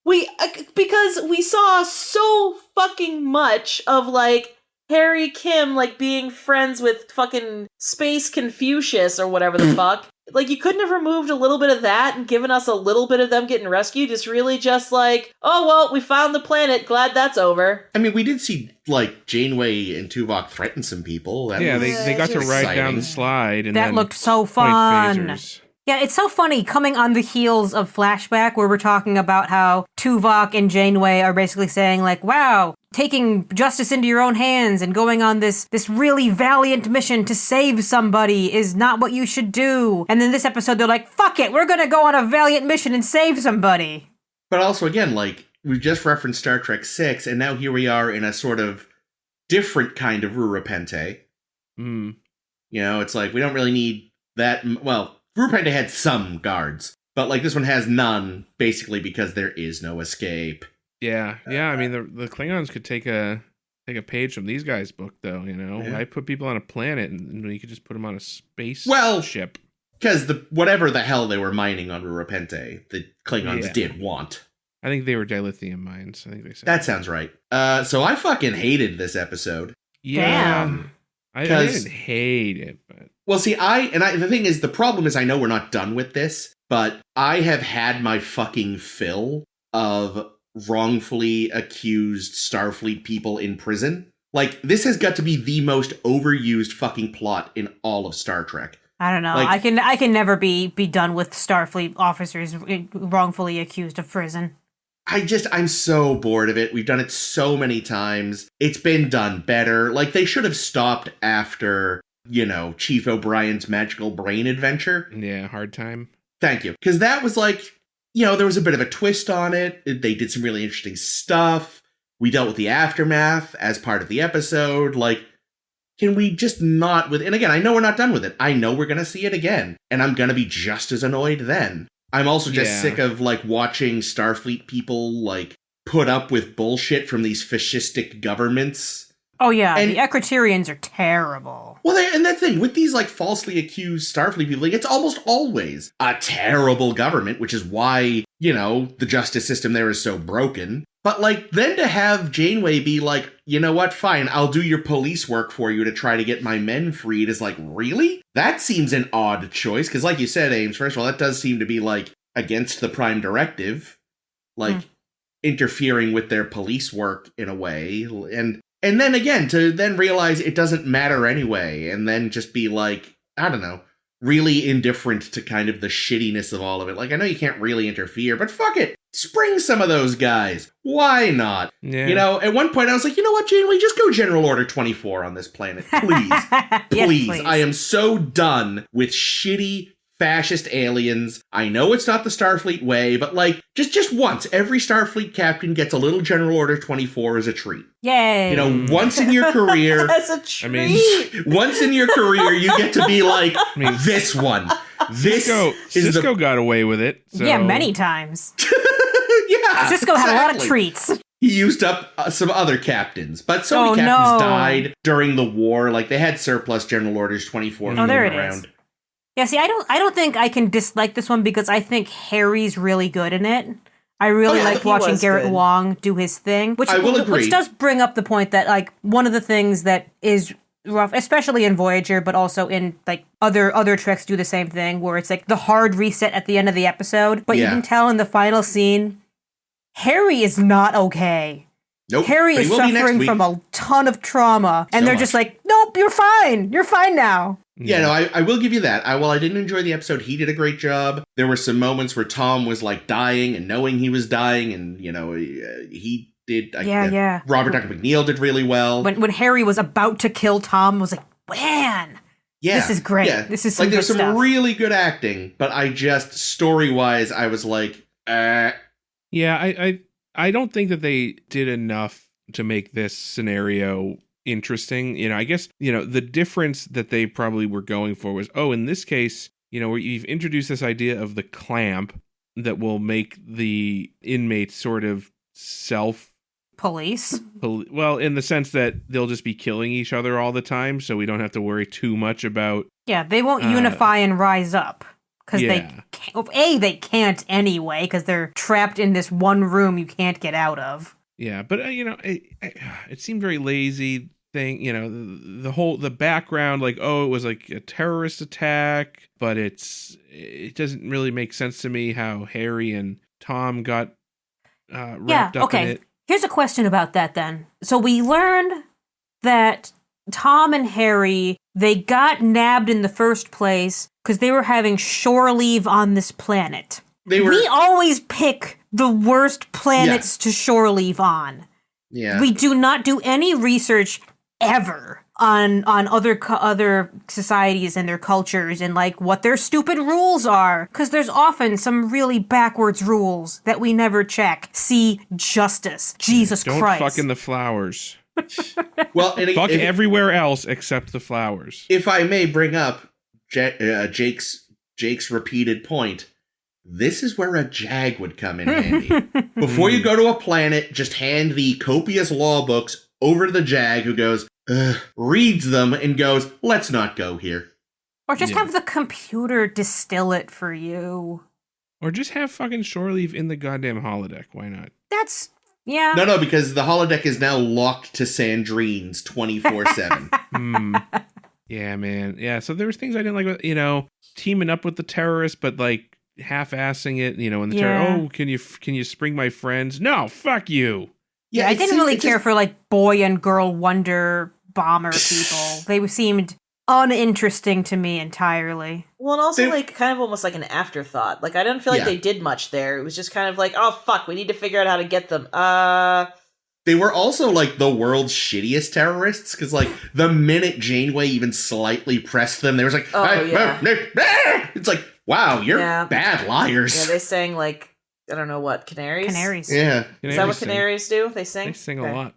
Because we saw so fucking much of, like, Harry Kim, like, being friends with fucking Space Confucius or whatever the fuck. Like, you couldn't have removed a little bit of that and given us a little bit of them getting rescued. It's really just like, oh, well, we found the planet. Glad that's over. I mean, we did see, like, Janeway and Tuvok threaten some people. They got to ride down the slide. And that looked so fun. Yeah, it's so funny coming on the heels of Flashback where we're talking about how Tuvok and Janeway are basically saying, like, wow, taking justice into your own hands and going on this really valiant mission to save somebody is not what you should do. And then this episode, they're like, fuck it, we're gonna go on a valiant mission and save somebody. But also, again, like, we've just referenced Star Trek VI, and now here we are in a sort of different kind of Rura Penthe. Mm. You know, it's like, we don't really need that, well, Rura Penthe had some guards, but, like, this one has none, basically because there is no escape. Yeah. I mean, the Klingons could take a page from these guys' book, though. You know, I put people on a planet, and you could just put them on a space ship. Because whatever the hell they were mining on Rura Penthe, the Klingons did want. I think they were dilithium mines. I think they said That sounds right. So I fucking hated this episode. Yeah. Damn. I didn't hate it, but Well, see, the thing is, the problem is I know we're not done with this, but I have had my fucking fill of wrongfully accused Starfleet people in prison. Like, this has got to be the most overused fucking plot in all of Star Trek. I don't know. Like, I can never be done with Starfleet officers wrongfully accused of prison. I'm so bored of it. We've done it so many times. It's been done better. Like, they should have stopped after, Chief O'Brien's magical brain adventure. yeah, hard time. Thank you. Because that was like, there was a bit of a twist on it. They did some really interesting stuff. We dealt with the aftermath as part of the episode. Like, can we just not and again, I know we're not done with it. I know we're going to see it again. And I'm going to be just as annoyed then. I'm also just sick of, watching Starfleet people, put up with bullshit from these fascistic governments. Oh, yeah. And the Ecriterians are terrible. Well, and that thing, with these, falsely accused Starfleet people, it's almost always a terrible government, which is why, the justice system there is so broken. But, then to have Janeway be like, you know what, fine, I'll do your police work for you to try to get my men freed is really? That seems an odd choice, because like you said, Ames, first of all, that does seem to be, against the Prime Directive. Interfering with their police work in a way. And then again, to then realize it doesn't matter anyway, and then just be I don't know, really indifferent to kind of the shittiness of all of it. I know you can't really interfere, but fuck it. Spring some of those guys. Why not? Yeah. At one point I was like, you know what, Janeway, just go General Order 24 on this planet. Please. Yes, please. I am so done with shitty fascist aliens. I know it's not the Starfleet way, but just once, every Starfleet captain gets a little General Order 24 as a treat. Yay. Once in your career. That's a treat. Once in your career, you get to be this one. This Cisco got away with it. So. Yeah, many times. Yeah. Cisco had a lot of treats. He used up some other captains, but so many captains died during the war. They had surplus General Orders 24 there it around. is. Yeah, see, I don't think I can dislike this one because I think Harry's really good in it. I really liked watching Garrett Wong do his thing, which I will agree. Which does bring up the point that one of the things that is rough, especially in Voyager, but also in other Treks do the same thing, where it's the hard reset at the end of the episode. But you can tell in the final scene, Harry is not okay. Nope. Harry is suffering from a ton of trauma, and they're just nope, you're fine. You're fine now. Yeah, no, I will give you that. While I didn't enjoy the episode, he did a great job. There were some moments where Tom was dying and knowing he was dying, and he did. Yeah. Robert Duncan McNeil did really well. When Harry was about to kill Tom, I was like, man, this is great. Yeah. This is some good there's some stuff. really good acting, but I just story wise, I was Yeah, I don't think that they did enough to make this scenario interesting. I guess, the difference that they probably were going for was, in this case, where you've introduced this idea of the clamp that will make the inmates sort of police. Well, in the sense that they'll just be killing each other all the time, so we don't have to worry too much about. Yeah, they won't unify and rise up. Because they can't anyway, because they're trapped in this one room you can't get out of. Yeah, but it seemed very lazy thing. The background, it was a terrorist attack, but it doesn't really make sense to me how Harry and Tom got wrapped up in it. Here's a question about that then. So we learned that Tom and Harry, they got nabbed in the first place because they were having shore leave on this planet. We always pick the worst planets to shore leave on. Yeah. We do not do any research ever on other societies and their cultures and what their stupid rules are, because there's often some really backwards rules that we never check. See Justice. Jesus Christ. Christ. Don't fuck in the flowers. Well, fuck everywhere else except the flowers. If I may bring up Jake's repeated point, this is where a JAG would come in handy. Before you go to a planet, just hand the copious law books over to the JAG, who goes, reads them, and goes, let's not go here. Or just have the computer distill it for you. Or just have fucking shore leave in the goddamn holodeck. Why not? That's, yeah. No, because the holodeck is now locked to Sandrine's 24/7. Yeah, man. Yeah, so there was things I didn't like, you know, teaming up with the terrorists, but like half-assing it, you know, and the terror, can you spring my friends? No, fuck you. Yeah, I didn't really care for like boy and girl wonder bomber people. They seemed uninteresting to me entirely. Well, and also like kind of almost like an afterthought. Like I didn't feel like they did much there. It was just kind of like, oh fuck, we need to figure out how to get them. They were also like the world's shittiest terrorists because like the minute Janeway even slightly pressed them, they was like, it's like, wow, you're bad liars. Yeah, they sang like, I don't know what, canaries? Canaries. Yeah. Is that what canaries do? They sing? They sing a lot.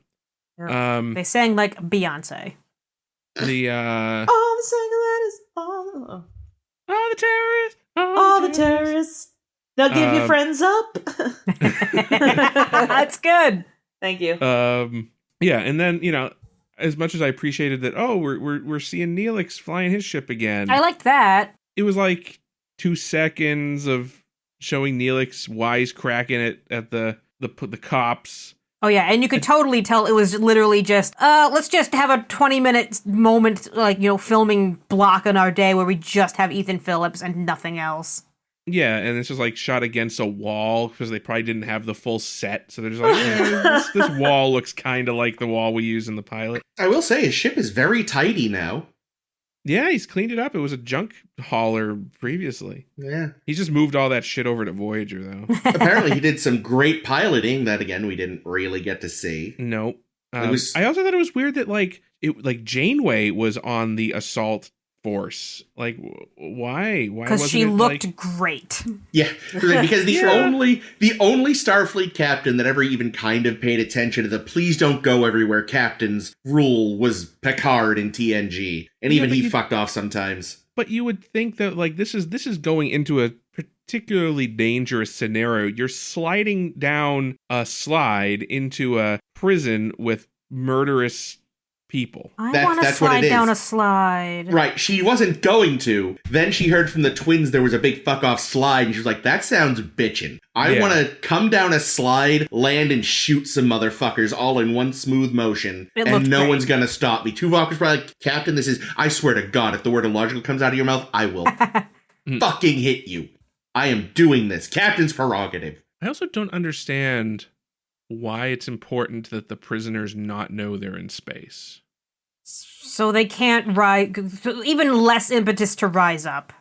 Yeah. They sang like Beyonce. All the terrorists. All the terrorists. Now give your friends up. That's good. Thank you. Yeah, and then, you know, as much as I appreciated that, we're seeing Neelix flying his ship again. I liked that. It was like 2 seconds of showing Neelix wisecracking it at the cops. Oh yeah, and you could totally tell it was literally just, let's just have a 20-minute moment, like, you know, filming block in our day where we just have Ethan Phillips and nothing else. Yeah, and it's just like shot against a wall because they probably didn't have the full set, so they're just like, this wall looks kind of like the wall we use in the pilot. I will say his ship is very tidy now. Yeah, he's cleaned it up. It was a junk hauler previously. Yeah. He's just moved all that shit over to Voyager, though. Apparently he did some great piloting that, again, we didn't really get to see. Nope. I also thought it was weird that, like, Janeway was on the assault force. Like, why? Why? Because she looked great. Yeah, because the only Starfleet captain that ever even kind of paid attention to the "please don't go everywhere" captain's rule was Picard in TNG, and even he fucked off sometimes. But you would think that, like, this is going into a particularly dangerous scenario. You're sliding down a slide into a prison with murderous people. I want to slide down a slide. Right, she wasn't going to. Then she heard from the twins there was a big fuck off slide, and she was like, that sounds bitchin'. I want to come down a slide, land, and shoot some motherfuckers all in one smooth motion, and no one's gonna stop me. Tuvok was probably like, Captain, I swear to God, if the word illogical comes out of your mouth, I will fucking hit you. I am doing this. Captain's prerogative. I also don't understand why it's important that the prisoners not know they're in space. So they can't rise, even less impetus to rise up.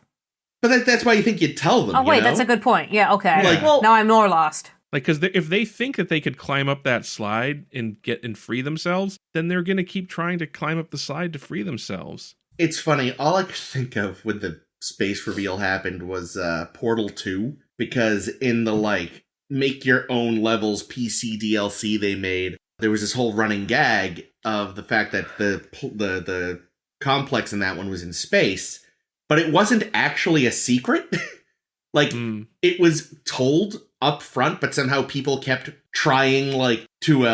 But that's why you think you'd tell them. Oh, wait, that's a good point. Yeah, okay. Like, now I'm more lost. Like, because if they think that they could climb up that slide and free themselves, then they're going to keep trying to climb up the slide to free themselves. It's funny. All I could think of when the space reveal happened was Portal 2, because in the, like, make your own levels PC DLC they made, there was this whole running gag of the fact that the complex in that one was in space, but it wasn't actually a secret. Like, it was told up front, but somehow people kept trying, like, to,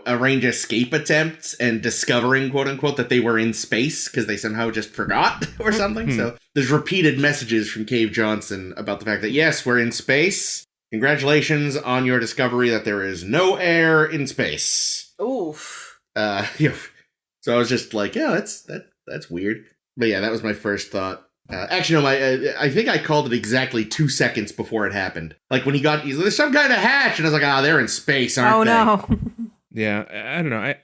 arrange escape attempts and discovering, quote unquote, that they were in space because they somehow just forgot or something. So there's repeated messages from Cave Johnson about the fact that, yes, we're in space. Congratulations on your discovery that there is no air in space. Oof. So I was just like, yeah, that's weird. But yeah, that was my first thought. Actually, no, I think I called it exactly 2 seconds before it happened. Like when there's some kind of hatch, and I was like, they're in space, aren't they? Oh no. Yeah, I don't know.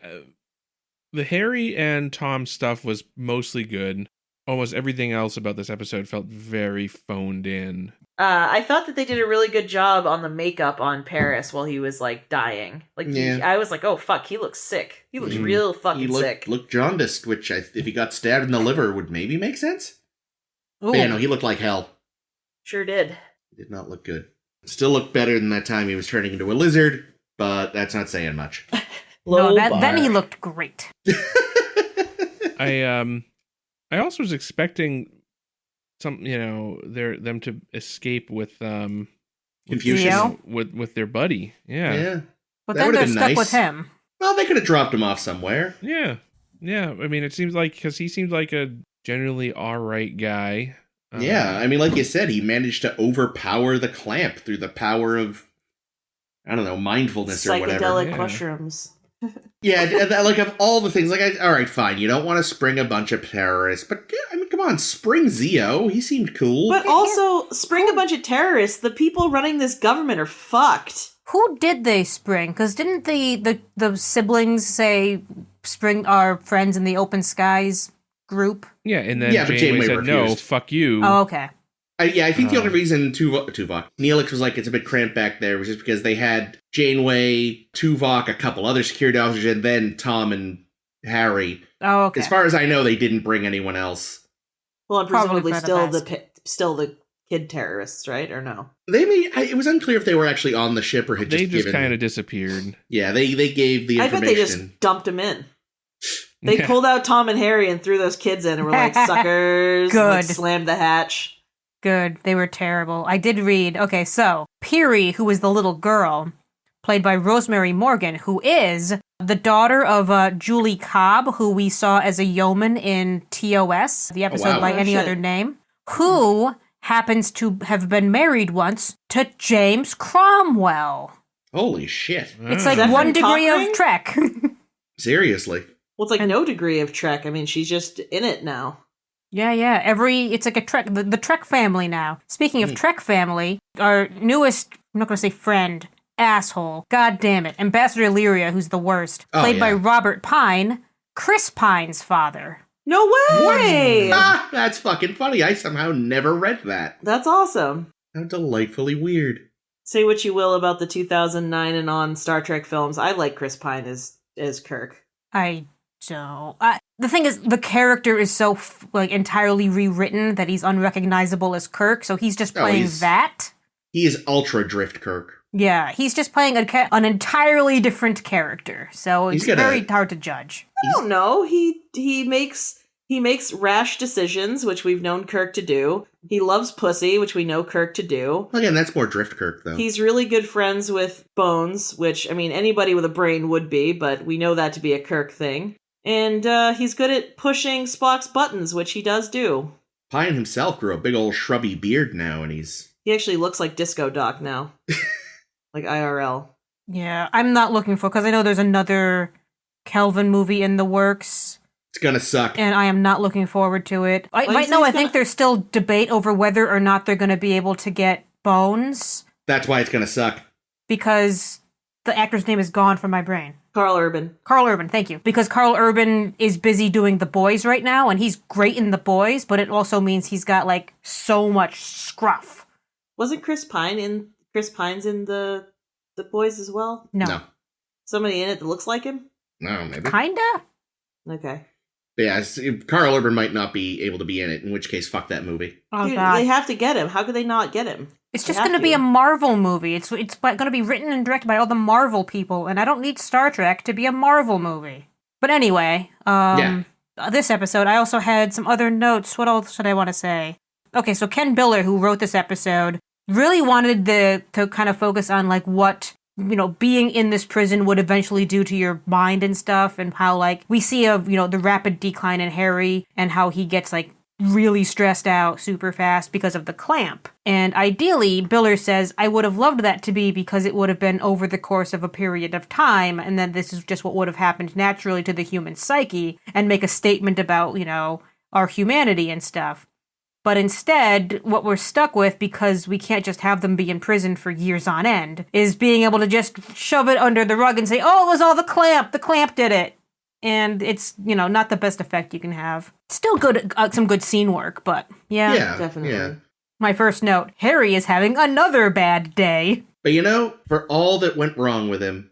The Harry and Tom stuff was mostly good. Almost everything else about this episode felt very phoned in. I thought that they did a really good job on the makeup on Paris while he was, like, dying. Like, I was like, oh, fuck, he looks sick. He looks real fucking sick. He looked jaundiced, which, if he got stabbed in the liver, would maybe make sense. But yeah, no, he looked like hell. Sure did. He did not look good. Still looked better than that time he was turning into a lizard, but that's not saying much. Then he looked great. I also was expecting them to escape with Confucius with their buddy. Yeah. But then they're stuck with him. Well, they could have dropped him off somewhere. Yeah. I mean, it seems like, because he seems like a generally all right guy. Yeah, I mean, like you said, he managed to overpower the clamp through the power of, I don't know, mindfulness or whatever. Psychedelic Yeah. mushrooms. Yeah, like of all the things, like, all right, fine, you don't want to spring a bunch of terrorists, but I mean, come on, spring Zeo. He seemed cool. But also, spring a bunch of terrorists. The people running this government are fucked. Who did they spring? Because didn't the siblings say spring our friends in the Open Skies group? Yeah, and then Yeah, but Janeway Janeway said, no, refused. fuck you. Oh, okay. I think the only reason Tuvok, Neelix was like, it's a bit cramped back there, was just because they had Janeway, Tuvok, a couple other security officers, and then Tom and Harry. Oh, okay. As far as I know, they didn't bring anyone else. Well, and Probably presumably for the still the kid terrorists, right? Or no? It was unclear if they were actually on the ship or had They just just kind of disappeared. Yeah, they gave the I information. bet they just dumped him in. They Yeah. pulled out Tom and Harry and threw those kids in and were like, suckers. Good. Like, slammed the hatch. Good. They were terrible. I did read. Okay, so Peary, who is the little girl, played by Rosemary Morgan, who is the daughter of Julie Cobb, who we saw as a yeoman in TOS, the episode wow. by Oh, any shit. other name, who happens to have been married once to James Cromwell. Holy shit. It's Ah. like that one from degree Conquering? of Trek. Seriously. Well, it's like no degree of Trek. I mean, she's just in it now. Yeah. It's like a Trek, the Trek family now. Speaking of Trek family, our newest, I'm not going to say friend, asshole, god damn it, Ambassador Lyria, who's the worst, Oh, played by yeah. Robert Pine, Chris Pine's father. No way! Ah, that's fucking funny. I somehow never read that. That's awesome. How delightfully weird. Say what you will about the 2009 and on Star Trek films. I like Chris Pine as Kirk. I don't. The thing is, the character is so entirely rewritten that he's unrecognizable as Kirk, so he's just Oh, playing he's- that. He is ultra drift Kirk. Yeah, he's just playing an entirely different character, so He's it's gonna- very hard to judge. I don't know. He makes rash decisions, which we've known Kirk to do. He loves pussy, which we know Kirk to do. Again, that's more drift Kirk, though. He's really good friends with Bones, which, I mean, anybody with a brain would be, but we know that to be a Kirk thing. And he's good at pushing Spock's buttons, which he does do. Pine himself grew a big old shrubby beard now, and He actually looks like Disco Doc now. Like IRL. Yeah, I'm not looking for, because I know there's another Kelvin movie in the works, it's gonna suck. and I am not looking forward to it. Why do you Right say now, I it's think gonna- there's still debate over whether or not they're going to be able to get Bones, That's why it's gonna suck. because the actor's name is gone from my brain. Carl Urban. Carl Urban, thank you. Because Carl Urban is busy doing The Boys right now, and he's great in The Boys, but it also means he's got, like, so much scruff. Wasn't Chris Pine's in the Boys as well? No. Somebody in it that looks like him? No, maybe. Kinda? But Okay. yeah, Carl Urban might not be able to be in it, in which case, fuck that movie. Oh, Dude, God. they have to get him. How could they not get him? It's They just have going to be to. a Marvel movie. It's going to be written and directed by all the Marvel people, and I don't need Star Trek to be a Marvel movie. But anyway, this episode, I also had some other notes. What else should I want to say? Okay, so Ken Biller, who wrote this episode, really wanted to kind of focus on, like, what, you know, being in this prison would eventually do to your mind and stuff, and how, like, we see the rapid decline in Harry, and how he gets, like, really stressed out super fast because of the clamp. And ideally, Biller says, I would have loved that to be because it would have been over the course of a period of time, and then this is just what would have happened naturally to the human psyche, and make a statement about, our humanity and stuff. But instead, what we're stuck with, because we can't just have them be in prison for years on end, is being able to just shove it under the rug and say, oh, it was all the clamp did it. And it's, not the best effect you can have. Still good, some good scene work, but Yeah, definitely. Yeah. My first note, Harry is having another bad day. But for all that went wrong with him,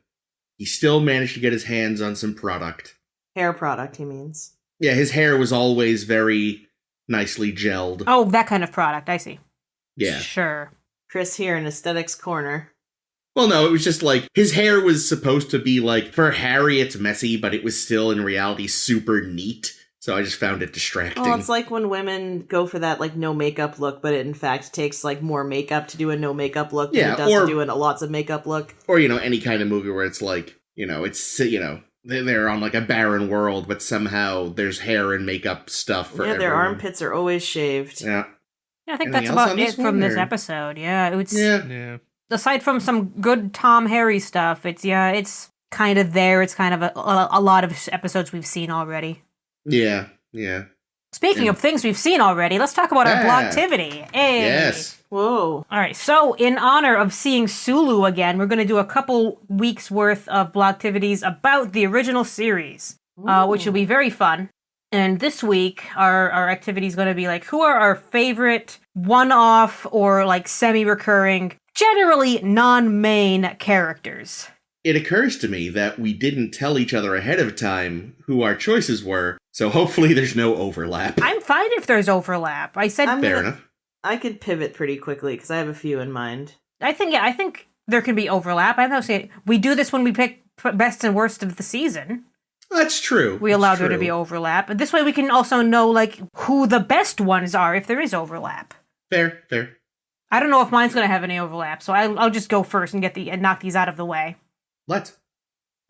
he still managed to get his hands on some product. Hair product, he means. Yeah, his hair was always very nicely gelled. Oh, that kind of product, I see. Yeah. Sure. Chris here in Aesthetics Corner. Well, no, it was just like, his hair was supposed to be like, for Harry it's messy, but it was still in reality super neat. So I just found it distracting. Well, it's like when women go for that, like, no makeup look, but it in fact takes, like, more makeup to do a no makeup look than Yeah, it does or- to do a lots of makeup look. Or, any kind of movie where it's like, they're on like a barren world, but somehow there's hair and makeup stuff for Yeah, their everyone. armpits are always shaved. Yeah. Yeah, I think Anything that's else about on it this from one, this or- episode. Yeah, it's Yeah. aside from some good Tom Harry stuff. It's kind of there. It's kind of a lot of episodes we've seen already. Yeah. Speaking And- of things we've seen already, let's talk about our Ah. Blocktivity. Hey. Yes. Whoa. All right, so in honor of seeing Sulu again, we're going to do a couple weeks worth of Blocktivities about the original series, which will be very fun. And this week, our activity is going to be like, who are our favorite one-off or like semi-recurring, generally non-main characters? It occurs to me that we didn't tell each other ahead of time who our choices were, so hopefully there's no overlap. I'm fine if there's overlap. I said Fair enough. I could pivot pretty quickly because I have a few in mind. I think there can be overlap. I don't say we do this when we pick best and worst of the season. That's true. We allow there to be overlap. But this way we can also know like who the best ones are if there is overlap. Fair. I don't know if mine's going to have any overlap, so I'll just go first and knock these out of the way. Let's.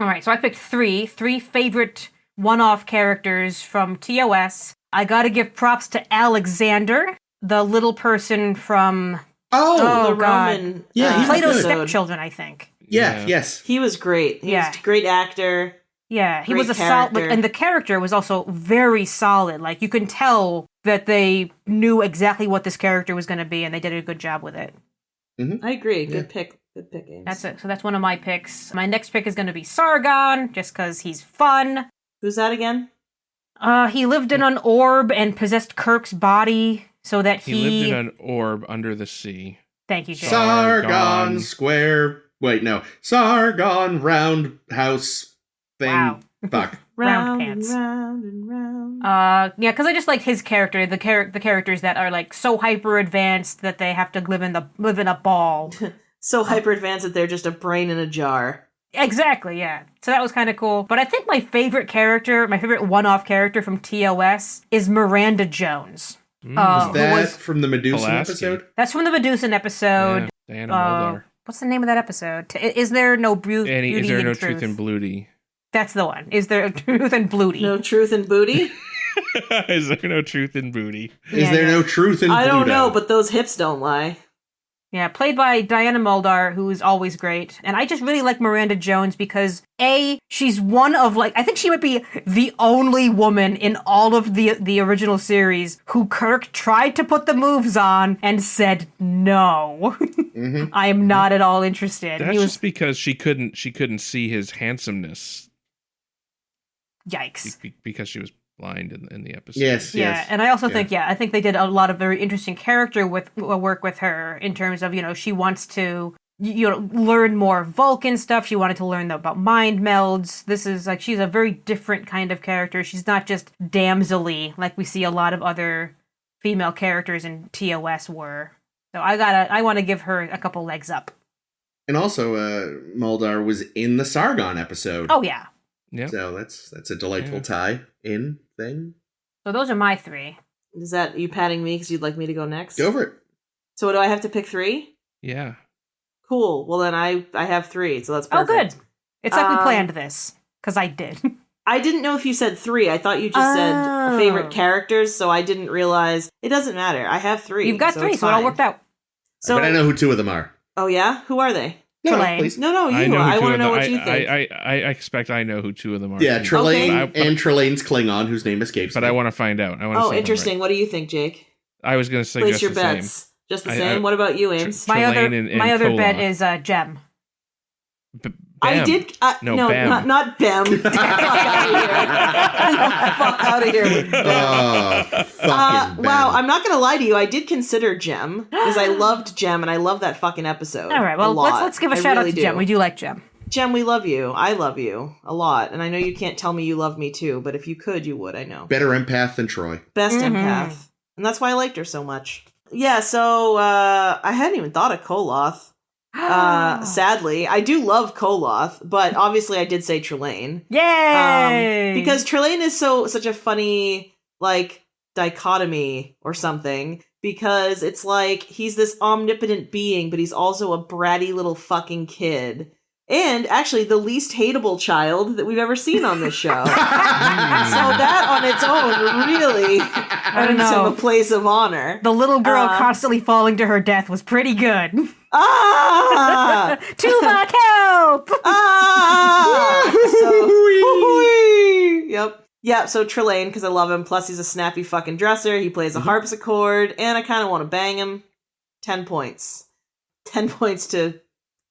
All right, so I picked three favorite one-off characters from TOS. I got to give props to Alexander, the little person from Oh, The God. Roman Yeah, he's Plato's good. Stepchildren, I think. yeah, yes. He was great. He Yeah. was a great actor. Yeah, he Great was a solid, character. and the character was also very solid. Like you can tell that they knew exactly what this character was going to be, and they did a good job with it. I agree. Good Yeah. pick. Good pick, Ames. That's it. So that's one of my picks. My next pick is going to be Sargon, just because he's fun. Who's that again? He lived in an orb and possessed Kirk's body, so that He lived in an orb under the sea. Thank you, Jay. Sargon Square. Wait, no. Sargon Roundhouse thing. Wow. Fuck. Round pants. Round and round. Yeah, because I just like his character, the characters that are like so hyper advanced that they have to live in a ball. So hyper advanced that they're just a brain in a jar. Exactly, yeah. So that was kind of cool. But I think my favorite one-off character from TOS is Miranda Jones. Is who that was- from the Medusan Pulaski. episode? That's from the Medusan episode. Yeah, Diana Muldaur. What's the name of that episode? Is there no beauty Annie, is there and no truth? truth in Bloody? That's the one. Is there truth and bloody? No truth in booty? Is there no truth in booty? Is Yeah, there yeah. no truth in I don't Pluto? know, but those hips don't lie. Yeah, played by Diana Muldaur, who is always great. And I just really like Miranda Jones because, A, she's one of, I think she might be the only woman in all of the original series who Kirk tried to put the moves on and said no. Mhm. I am not at all interested. That's He was, just because she couldn't see his handsomeness yikes. because she was blind in the episode. Yes, Yeah, yes. and I also Yeah. think, I think they did a lot of very interesting character work with her in terms of, she wants to, learn more Vulcan stuff. She wanted to learn about mind melds. This is she's a very different kind of character. She's not just damsel-y like we see a lot of other female characters in TOS were. So I want to give her a couple legs up. And also, Muldaur was in the Sargon episode. Oh, yeah. Yeah. So that's a delightful Yeah. tie-in thing. So those are my three. Is that you patting me because you'd like me to go next? Go for it. So do I have to pick three? Yeah. Cool. Well, then I have three, so that's Oh, perfect. good. It's like we Um, planned this, because I did. I didn't know if you said three. I thought you just said Oh. favorite characters, so I didn't realize. It doesn't matter. I have three. You've got so three, it's so it all fine. worked out. So, But I know who two of them are. Oh, yeah? Who are they? No, Trelane. please. No, you. I know who I two want to of know them- what you think. I expect I know who two of them are. Yeah, Trelane Okay. and Trelane's Klingon, whose name escapes But me. I want to find out. I want to Oh, interesting. What do you think, Jake? I was going to say Place just your the same. bets. Just the I- same? What about you, Ames? Tr- Trelane and my other bet Koloth. is Jem. I Bam. did. No, No, Bam. not Bam. Get the fuck out of here with Bam. Oh, fucking Wow, Ben. I'm not gonna lie to you. I did consider Jem because I loved Jem and I love that fucking episode. All right, well, a lot. let's give a I shout really out to Jem. do. We do like Jem. Jem, we love you. I love you a lot, and I know you can't tell me you love me too, but if you could, you would. I know. Better empath than Troy. Best Mhm. empath, and that's why I liked her so much. Yeah, so I hadn't even thought of Koloth. Sadly, I do love Koloth, but obviously I did say Trelane. Yay! Because Trelane is such a funny dichotomy or something, because it's like he's this omnipotent being, but he's also a bratty little fucking kid. And actually the least hateable child that we've ever seen on this show. So that on its own really earns him a place of honor. The little girl constantly falling to her death was pretty good. Tuvok, help! Yep. Yeah, so Trelane, because I love him, plus he's a snappy fucking dresser, he plays a harpsichord, and I kind of want to bang him. 10 points. 10 points to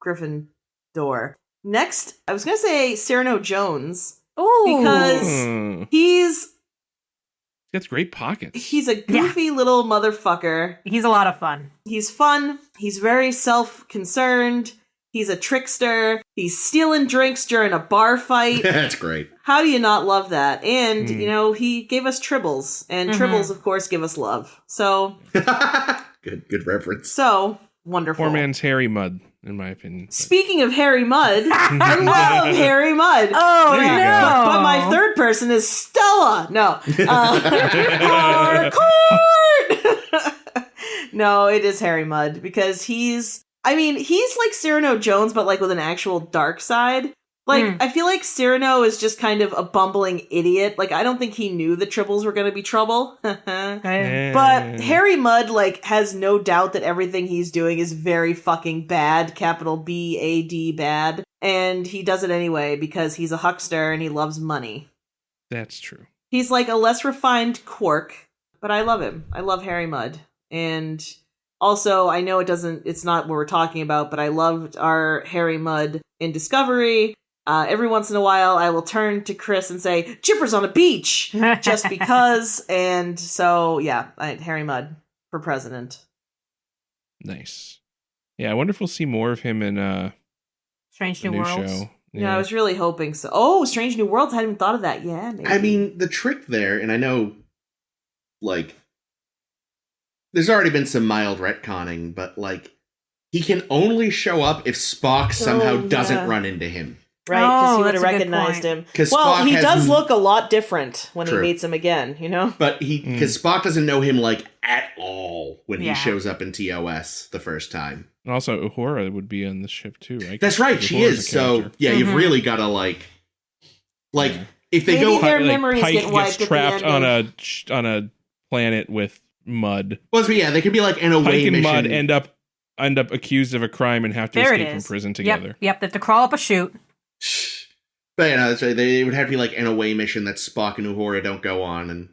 Gryffindor. Next, I was going to say Cyrano Jones. Ooh. Because he's got great pockets. He's a goofy little motherfucker. He's a lot of fun. He's fun. He's very self-concerned. He's a trickster. He's stealing drinks during a bar fight. That's great. How do you not love that? And, you know, he gave us Tribbles. And Tribbles, of course, give us love. So. Good reference. So, wonderful. Poor man's Harry Mudd, in my opinion. Speaking of Harry Mudd, I love Harry Mudd. Oh, There you no. But my third person is Stella. No. Harcourt! No, it is Harry Mudd because he's like Cyrano Jones, but like with an actual dark side. Like, I feel like Cyrano is just kind of a bumbling idiot. Like, I don't think he knew the Tribbles were going to be trouble. But Harry Mudd, like, has no doubt that everything he's doing is very fucking bad. Capital B-A-D bad. And he does it anyway because he's a huckster and he loves money. That's true. He's like a less refined Quark, but I love him. I love Harry Mudd. And also, I know it's not what we're talking about, but I loved our Harry Mudd in Discovery. Every once in a while, I will turn to Chris and say, "Chipper's on a beach," just because. And so, yeah, Harry Mudd for president. Nice. Yeah, I wonder if we'll see more of him in Strange the New new Worlds. show. Yeah, I was really hoping so. Oh, Strange New Worlds. I hadn't even thought of that. Yeah, maybe. I mean, the trick there, and I know, like, there's already been some mild retconning, but, like, he can only show up if Spock somehow doesn't run into him. Right, because he would that's have a good recognized point. him. 'Cause Well, Spock he has does look a lot different when True. he meets him again, you know? But because Spock doesn't know him, like, at all when he Yeah. shows up in TOS the first time. And also, Uhura would be on the ship too, right? That's right, she Uhura's is. a So, character. yeah, you've really got to, like, if they Maybe go... their Like, memories Pike get wiped gets at the trapped end on a planet with mud. Well, yeah, they could be, like, an away Pike and mission. Mud end up accused of a crime and have to There it escape from is. prison together. Yep, they have to crawl up a chute. But, yeah, that's right. They would have to be, like, an away mission that Spock and Uhura don't go on, and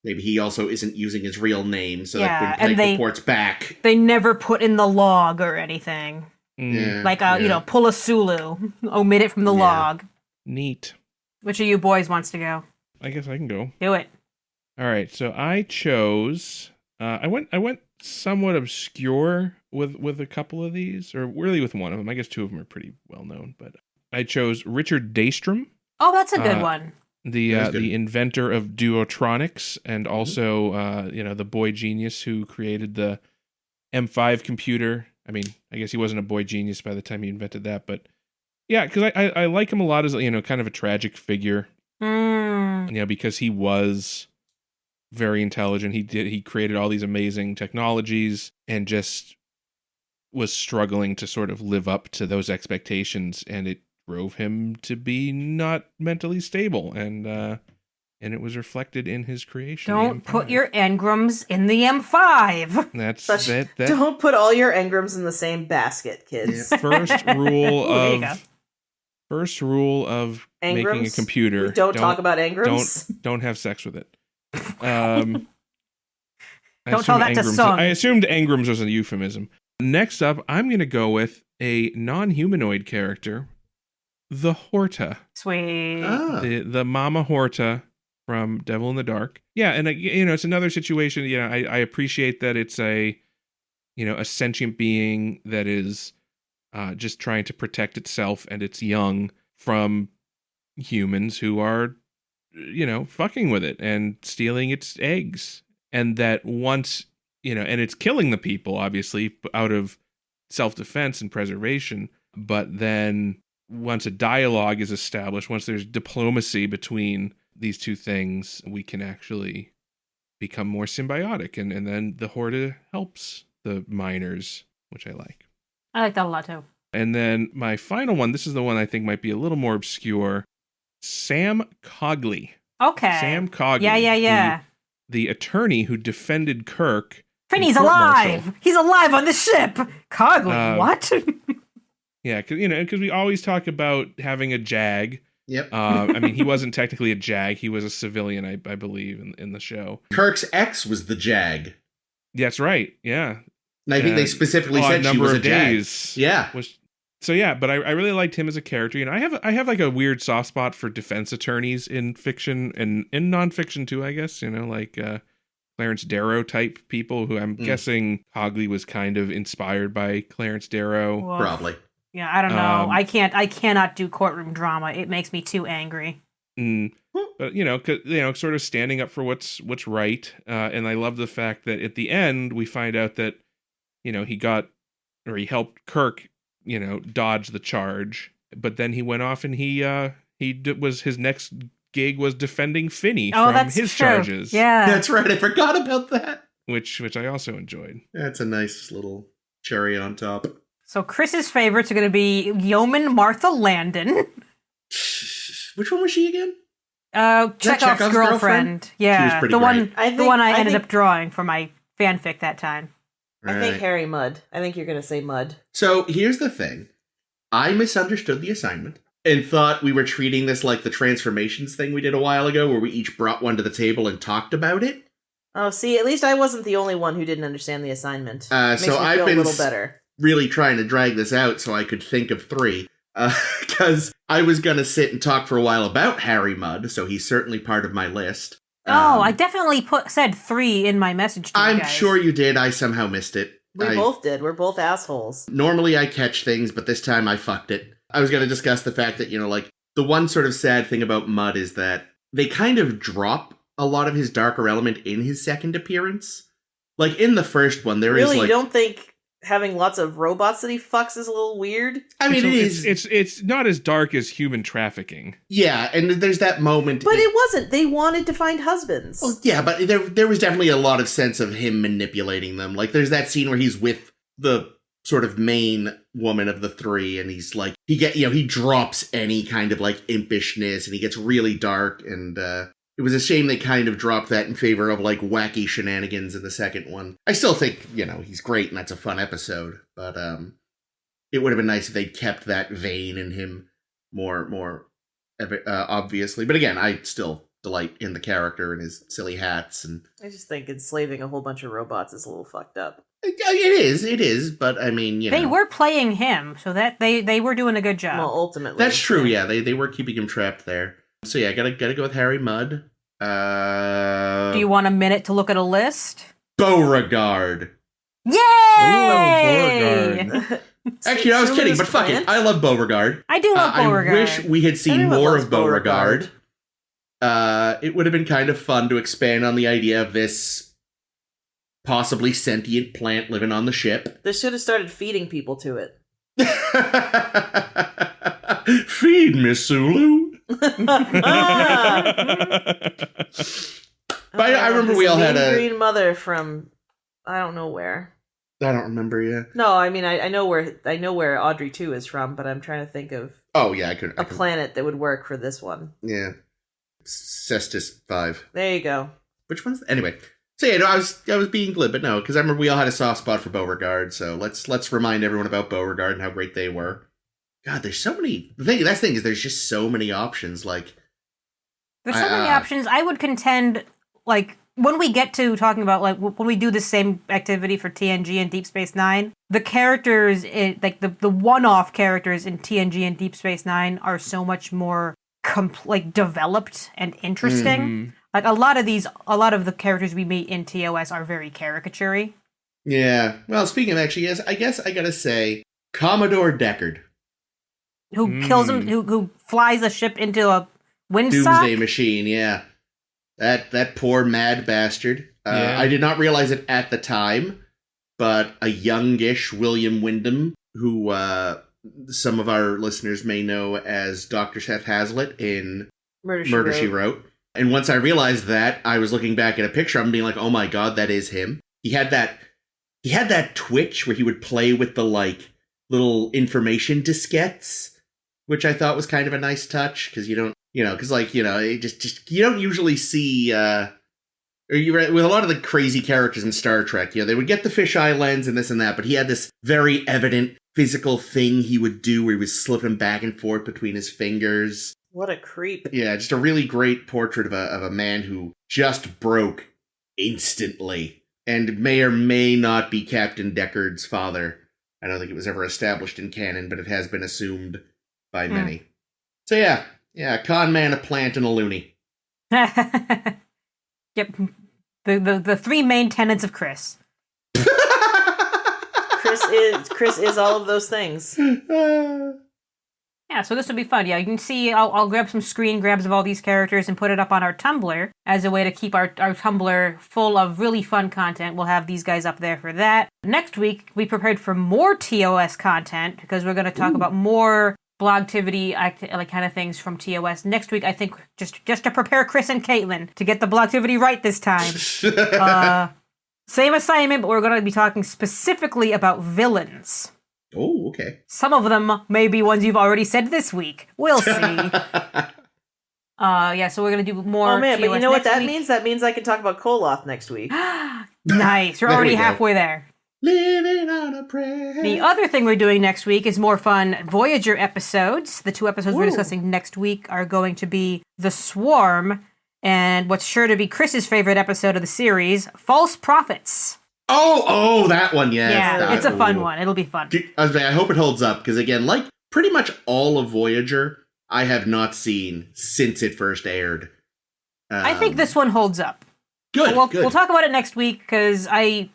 maybe he also isn't using his real name, so Yeah, that when and Pike they- reports back... They never put in the log or anything. Yeah, Like, yeah. pull a Sulu. Omit it from the Yeah. log. Neat. Which of you boys wants to go? I guess I can go. Do it. All right, so I chose. I went somewhat obscure with a couple of these, or really with one of them. I guess two of them are pretty well known, but I chose Richard Daystrom, Oh, that's a good one. the inventor of duotronics, and also the boy genius who created the M5 computer. I mean, I guess he wasn't a boy genius by the time he invented that, but yeah, because I like him a lot as kind of a tragic figure. Because he was very intelligent. He created all these amazing technologies and just was struggling to sort of live up to those expectations, and it drove him to be not mentally stable, and it was reflected in his creation. Don't put your engrams in the M5. That's Such- that Don't put all your engrams in the same basket, kids. first rule There you go. of making a Engrams? computer. We don't talk about engrams. Don't have sex with it. I Don't assumed tell that to engrams- Sung. I assumed engrams was a euphemism. Next up, I'm going to go with a non-humanoid character, the Horta, Sweet. Ah. the Mama Horta from Devil in the Dark. Yeah, and it's another situation. Yeah, I appreciate that it's a sentient being that is just trying to protect itself and its young from humans who are, fucking with it and stealing its eggs. And that once, and it's killing the people, obviously, out of self-defense and preservation. But then once a dialogue is established, once there's diplomacy between these two things, we can actually become more symbiotic. And then the Horta helps the miners, which I like. I like that a lot too. And then my final one, this is the one I think might be a little more obscure. Sam Cogley. Okay. Sam Cogley. Yeah. The attorney who defended Kirk. Finney's alive! He's alive on the ship! Cogley, what? Yeah, because we always talk about having a JAG. Yep. I mean, he wasn't technically a JAG. He was a civilian, I believe, in the show. Kirk's ex was the JAG. That's right, yeah. And I think they specifically said she was a JAG. Yeah. But I really liked him as a character. And I have like a weird soft spot for defense attorneys in fiction and in nonfiction too, I guess. Like Clarence Darrow type people who I'm guessing Cogley was kind of inspired by Clarence Darrow. Woof. Probably. Yeah, I don't know. I cannot do courtroom drama. It makes me too angry. But sort of standing up for what's right. And I love the fact that at the end we find out that he helped Kirk, dodge the charge. But then he went off and his next gig was defending Finney from his charges. Yeah, that's right. I forgot about that. Which I also enjoyed. That's a nice little cherry on top. So Chris's favorites are going to be Yeoman Martha Landon. Which one was she again? Chekhov's girlfriend. Yeah, she was pretty great. The one I ended up drawing for my fanfic that time. I think Harry Mudd. I think you're going to say Mudd. So here's the thing. I misunderstood the assignment and thought we were treating this like the transformations thing we did a while ago, where we each brought one to the table and talked about it. Oh, see, at least I wasn't the only one who didn't understand the assignment. Makes me feel a little better. Really trying to drag this out so I could think of three. Because I was going to sit and talk for a while about Harry Mudd, so he's certainly part of my list. I definitely said 3 in my message to you I'm guys. sure you did. I somehow missed it. We both did. We're both assholes. Normally I catch things, but this time I fucked it. I was going to discuss the fact that, the one sort of sad thing about Mudd is that they kind of drop a lot of his darker element in his second appearance. Like, in the first one, there is Really? You don't think having lots of robots that he fucks is a little weird? I mean, it is. It's not as dark as human trafficking. Yeah, and there's that moment. But it wasn't. They wanted to find husbands. Well, yeah, but there was definitely a lot of sense of him manipulating them. Like, there's that scene where he's with the sort of main woman of the three, and he's like, he drops any kind of like impishness, and he gets really dark, and it was a shame they kind of dropped that in favor of like wacky shenanigans in the second one. I still think, he's great and that's a fun episode, but it would have been nice if they'd kept that vein in him more obviously. But again, I still delight in the character and his silly hats. And I just think enslaving a whole bunch of robots is a little fucked up. It is, but I mean, They were playing him, so that they were doing a good job. Well, ultimately. That's true, yeah. They were keeping him trapped there. So yeah, gotta go with Harry Mudd. Do you want a minute to look at a list? Beauregard. Yay! Ooh, Beauregard. Actually, I was kidding, but fuck it. I love Beauregard. I do love Beauregard. I wish we had seen more of Beauregard. It would have been kind of fun to expand on the idea of this possibly sentient plant living on the ship. They should have started feeding people to it. Feed me, Sulu. I remember we all had a green mother from I don't know where. I don't remember yet. No, I mean I know where Audrey 2 is from, but I'm trying to think of a planet that would work for this one. Yeah. Cestus 5. There you go. Which one's anyway? So yeah, no, I was being glib, but no, because I remember we all had a soft spot for Beauregard, so let's remind everyone about Beauregard and how great they were. God, there's so many. The thing is, there's just so many options. Like, there's so many options. I would contend, like, when we get to talking about, like, when we do the same activity for TNG and Deep Space Nine, the characters, like, the one-off characters in TNG and Deep Space Nine are so much more, developed and interesting. Mm-hmm. Like, a lot of the characters we meet in TOS are very caricature-y. Yeah. Well, speaking of actually, yes, I guess I gotta say, Commodore Deckard. Who kills him, who flies a ship into a windsock? Doomsday machine, yeah. That poor mad bastard. Yeah. I did not realize it at the time, but a youngish William Wyndham, who some of our listeners may know as Dr. Seth Hazlitt in Murder, She Wrote. And once I realized that, I was looking back at a picture of him being like, oh my god, that is him. He had that twitch where he would play with the little information diskettes, which I thought was kind of a nice touch, because you don't, because it just you don't usually see, with a lot of the crazy characters in Star Trek, they would get the fisheye lens and this and that, but he had this very evident physical thing he would do where he was slipping back and forth between his fingers. What a creep. Yeah, just a really great portrait of a man who just broke instantly and may or may not be Captain Deckard's father. I don't think it was ever established in canon, but it has been assumed by many. So yeah, con man, a plant, and a loony. Yep. The three main tenets of Chris. Chris is all of those things. Yeah, so this will be fun. Yeah, you can see, I'll grab some screen grabs of all these characters and put it up on our Tumblr as a way to keep our Tumblr full of really fun content. We'll have these guys up there for that. Next week, we prepared for more TOS content because we're going to talk about more blogtivity kind of things from TOS. Next week, I think, just to prepare Chris and Caitlin to get the blogtivity right this time. Same assignment, but we're going to be talking specifically about villains. Oh, okay. Some of them may be ones you've already said this week. We'll see. So we're going to do more. Oh, man, TOS but you know what that week. means? That means I can talk about Koloth next week. Nice. We're There already we go. halfway there. Living on a prayer. The other thing we're doing next week is more fun Voyager episodes. The 2 episodes we're discussing next week are going to be The Swarm and what's sure to be Chris's favorite episode of the series, False Prophets. Oh, that one, yes. Yeah, it's a fun one. It'll be fun. I hope it holds up, because again, like pretty much all of Voyager, I have not seen since it first aired. I think this one holds up. Good, We'll good. talk about it next week, because I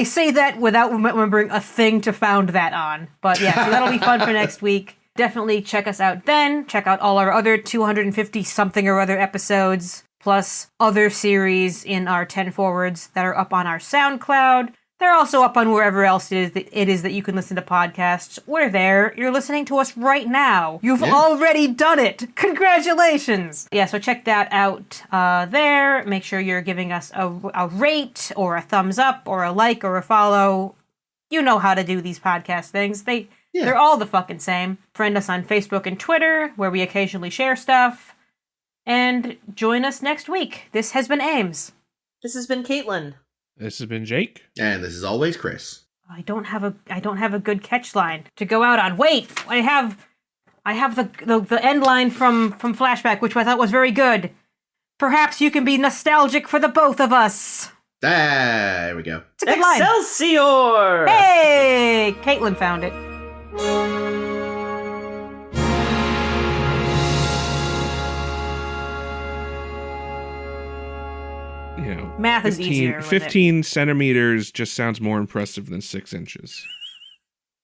say that without remembering a thing to found that on. But yeah, so that'll be fun for next week. Definitely check us out then. Check out all our other 250-something or other episodes, plus other series in our 10 forwards that are up on our SoundCloud. They're also up on wherever else it is that you can listen to podcasts. We're there. You're listening to us right now. You've already done it. Congratulations. Yeah, so check that out there. Make sure you're giving us a rate or a thumbs up or a like or a follow. You know how to do these podcast things. They're all the fucking same. Friend us on Facebook and Twitter, where we occasionally share stuff. And join us next week. This has been Ames. This has been Caitlin. This has been Jake. And this is always Chris. I don't have a good catch line to go out on. Wait, I have the end line from Flashback, which I thought was very good. Perhaps you can be nostalgic for the both of us. There we go. It's a good line. Excelsior! Hey, Caitlin found it. You know, Math is easier with it. 15 centimeters just sounds more impressive than 6 inches.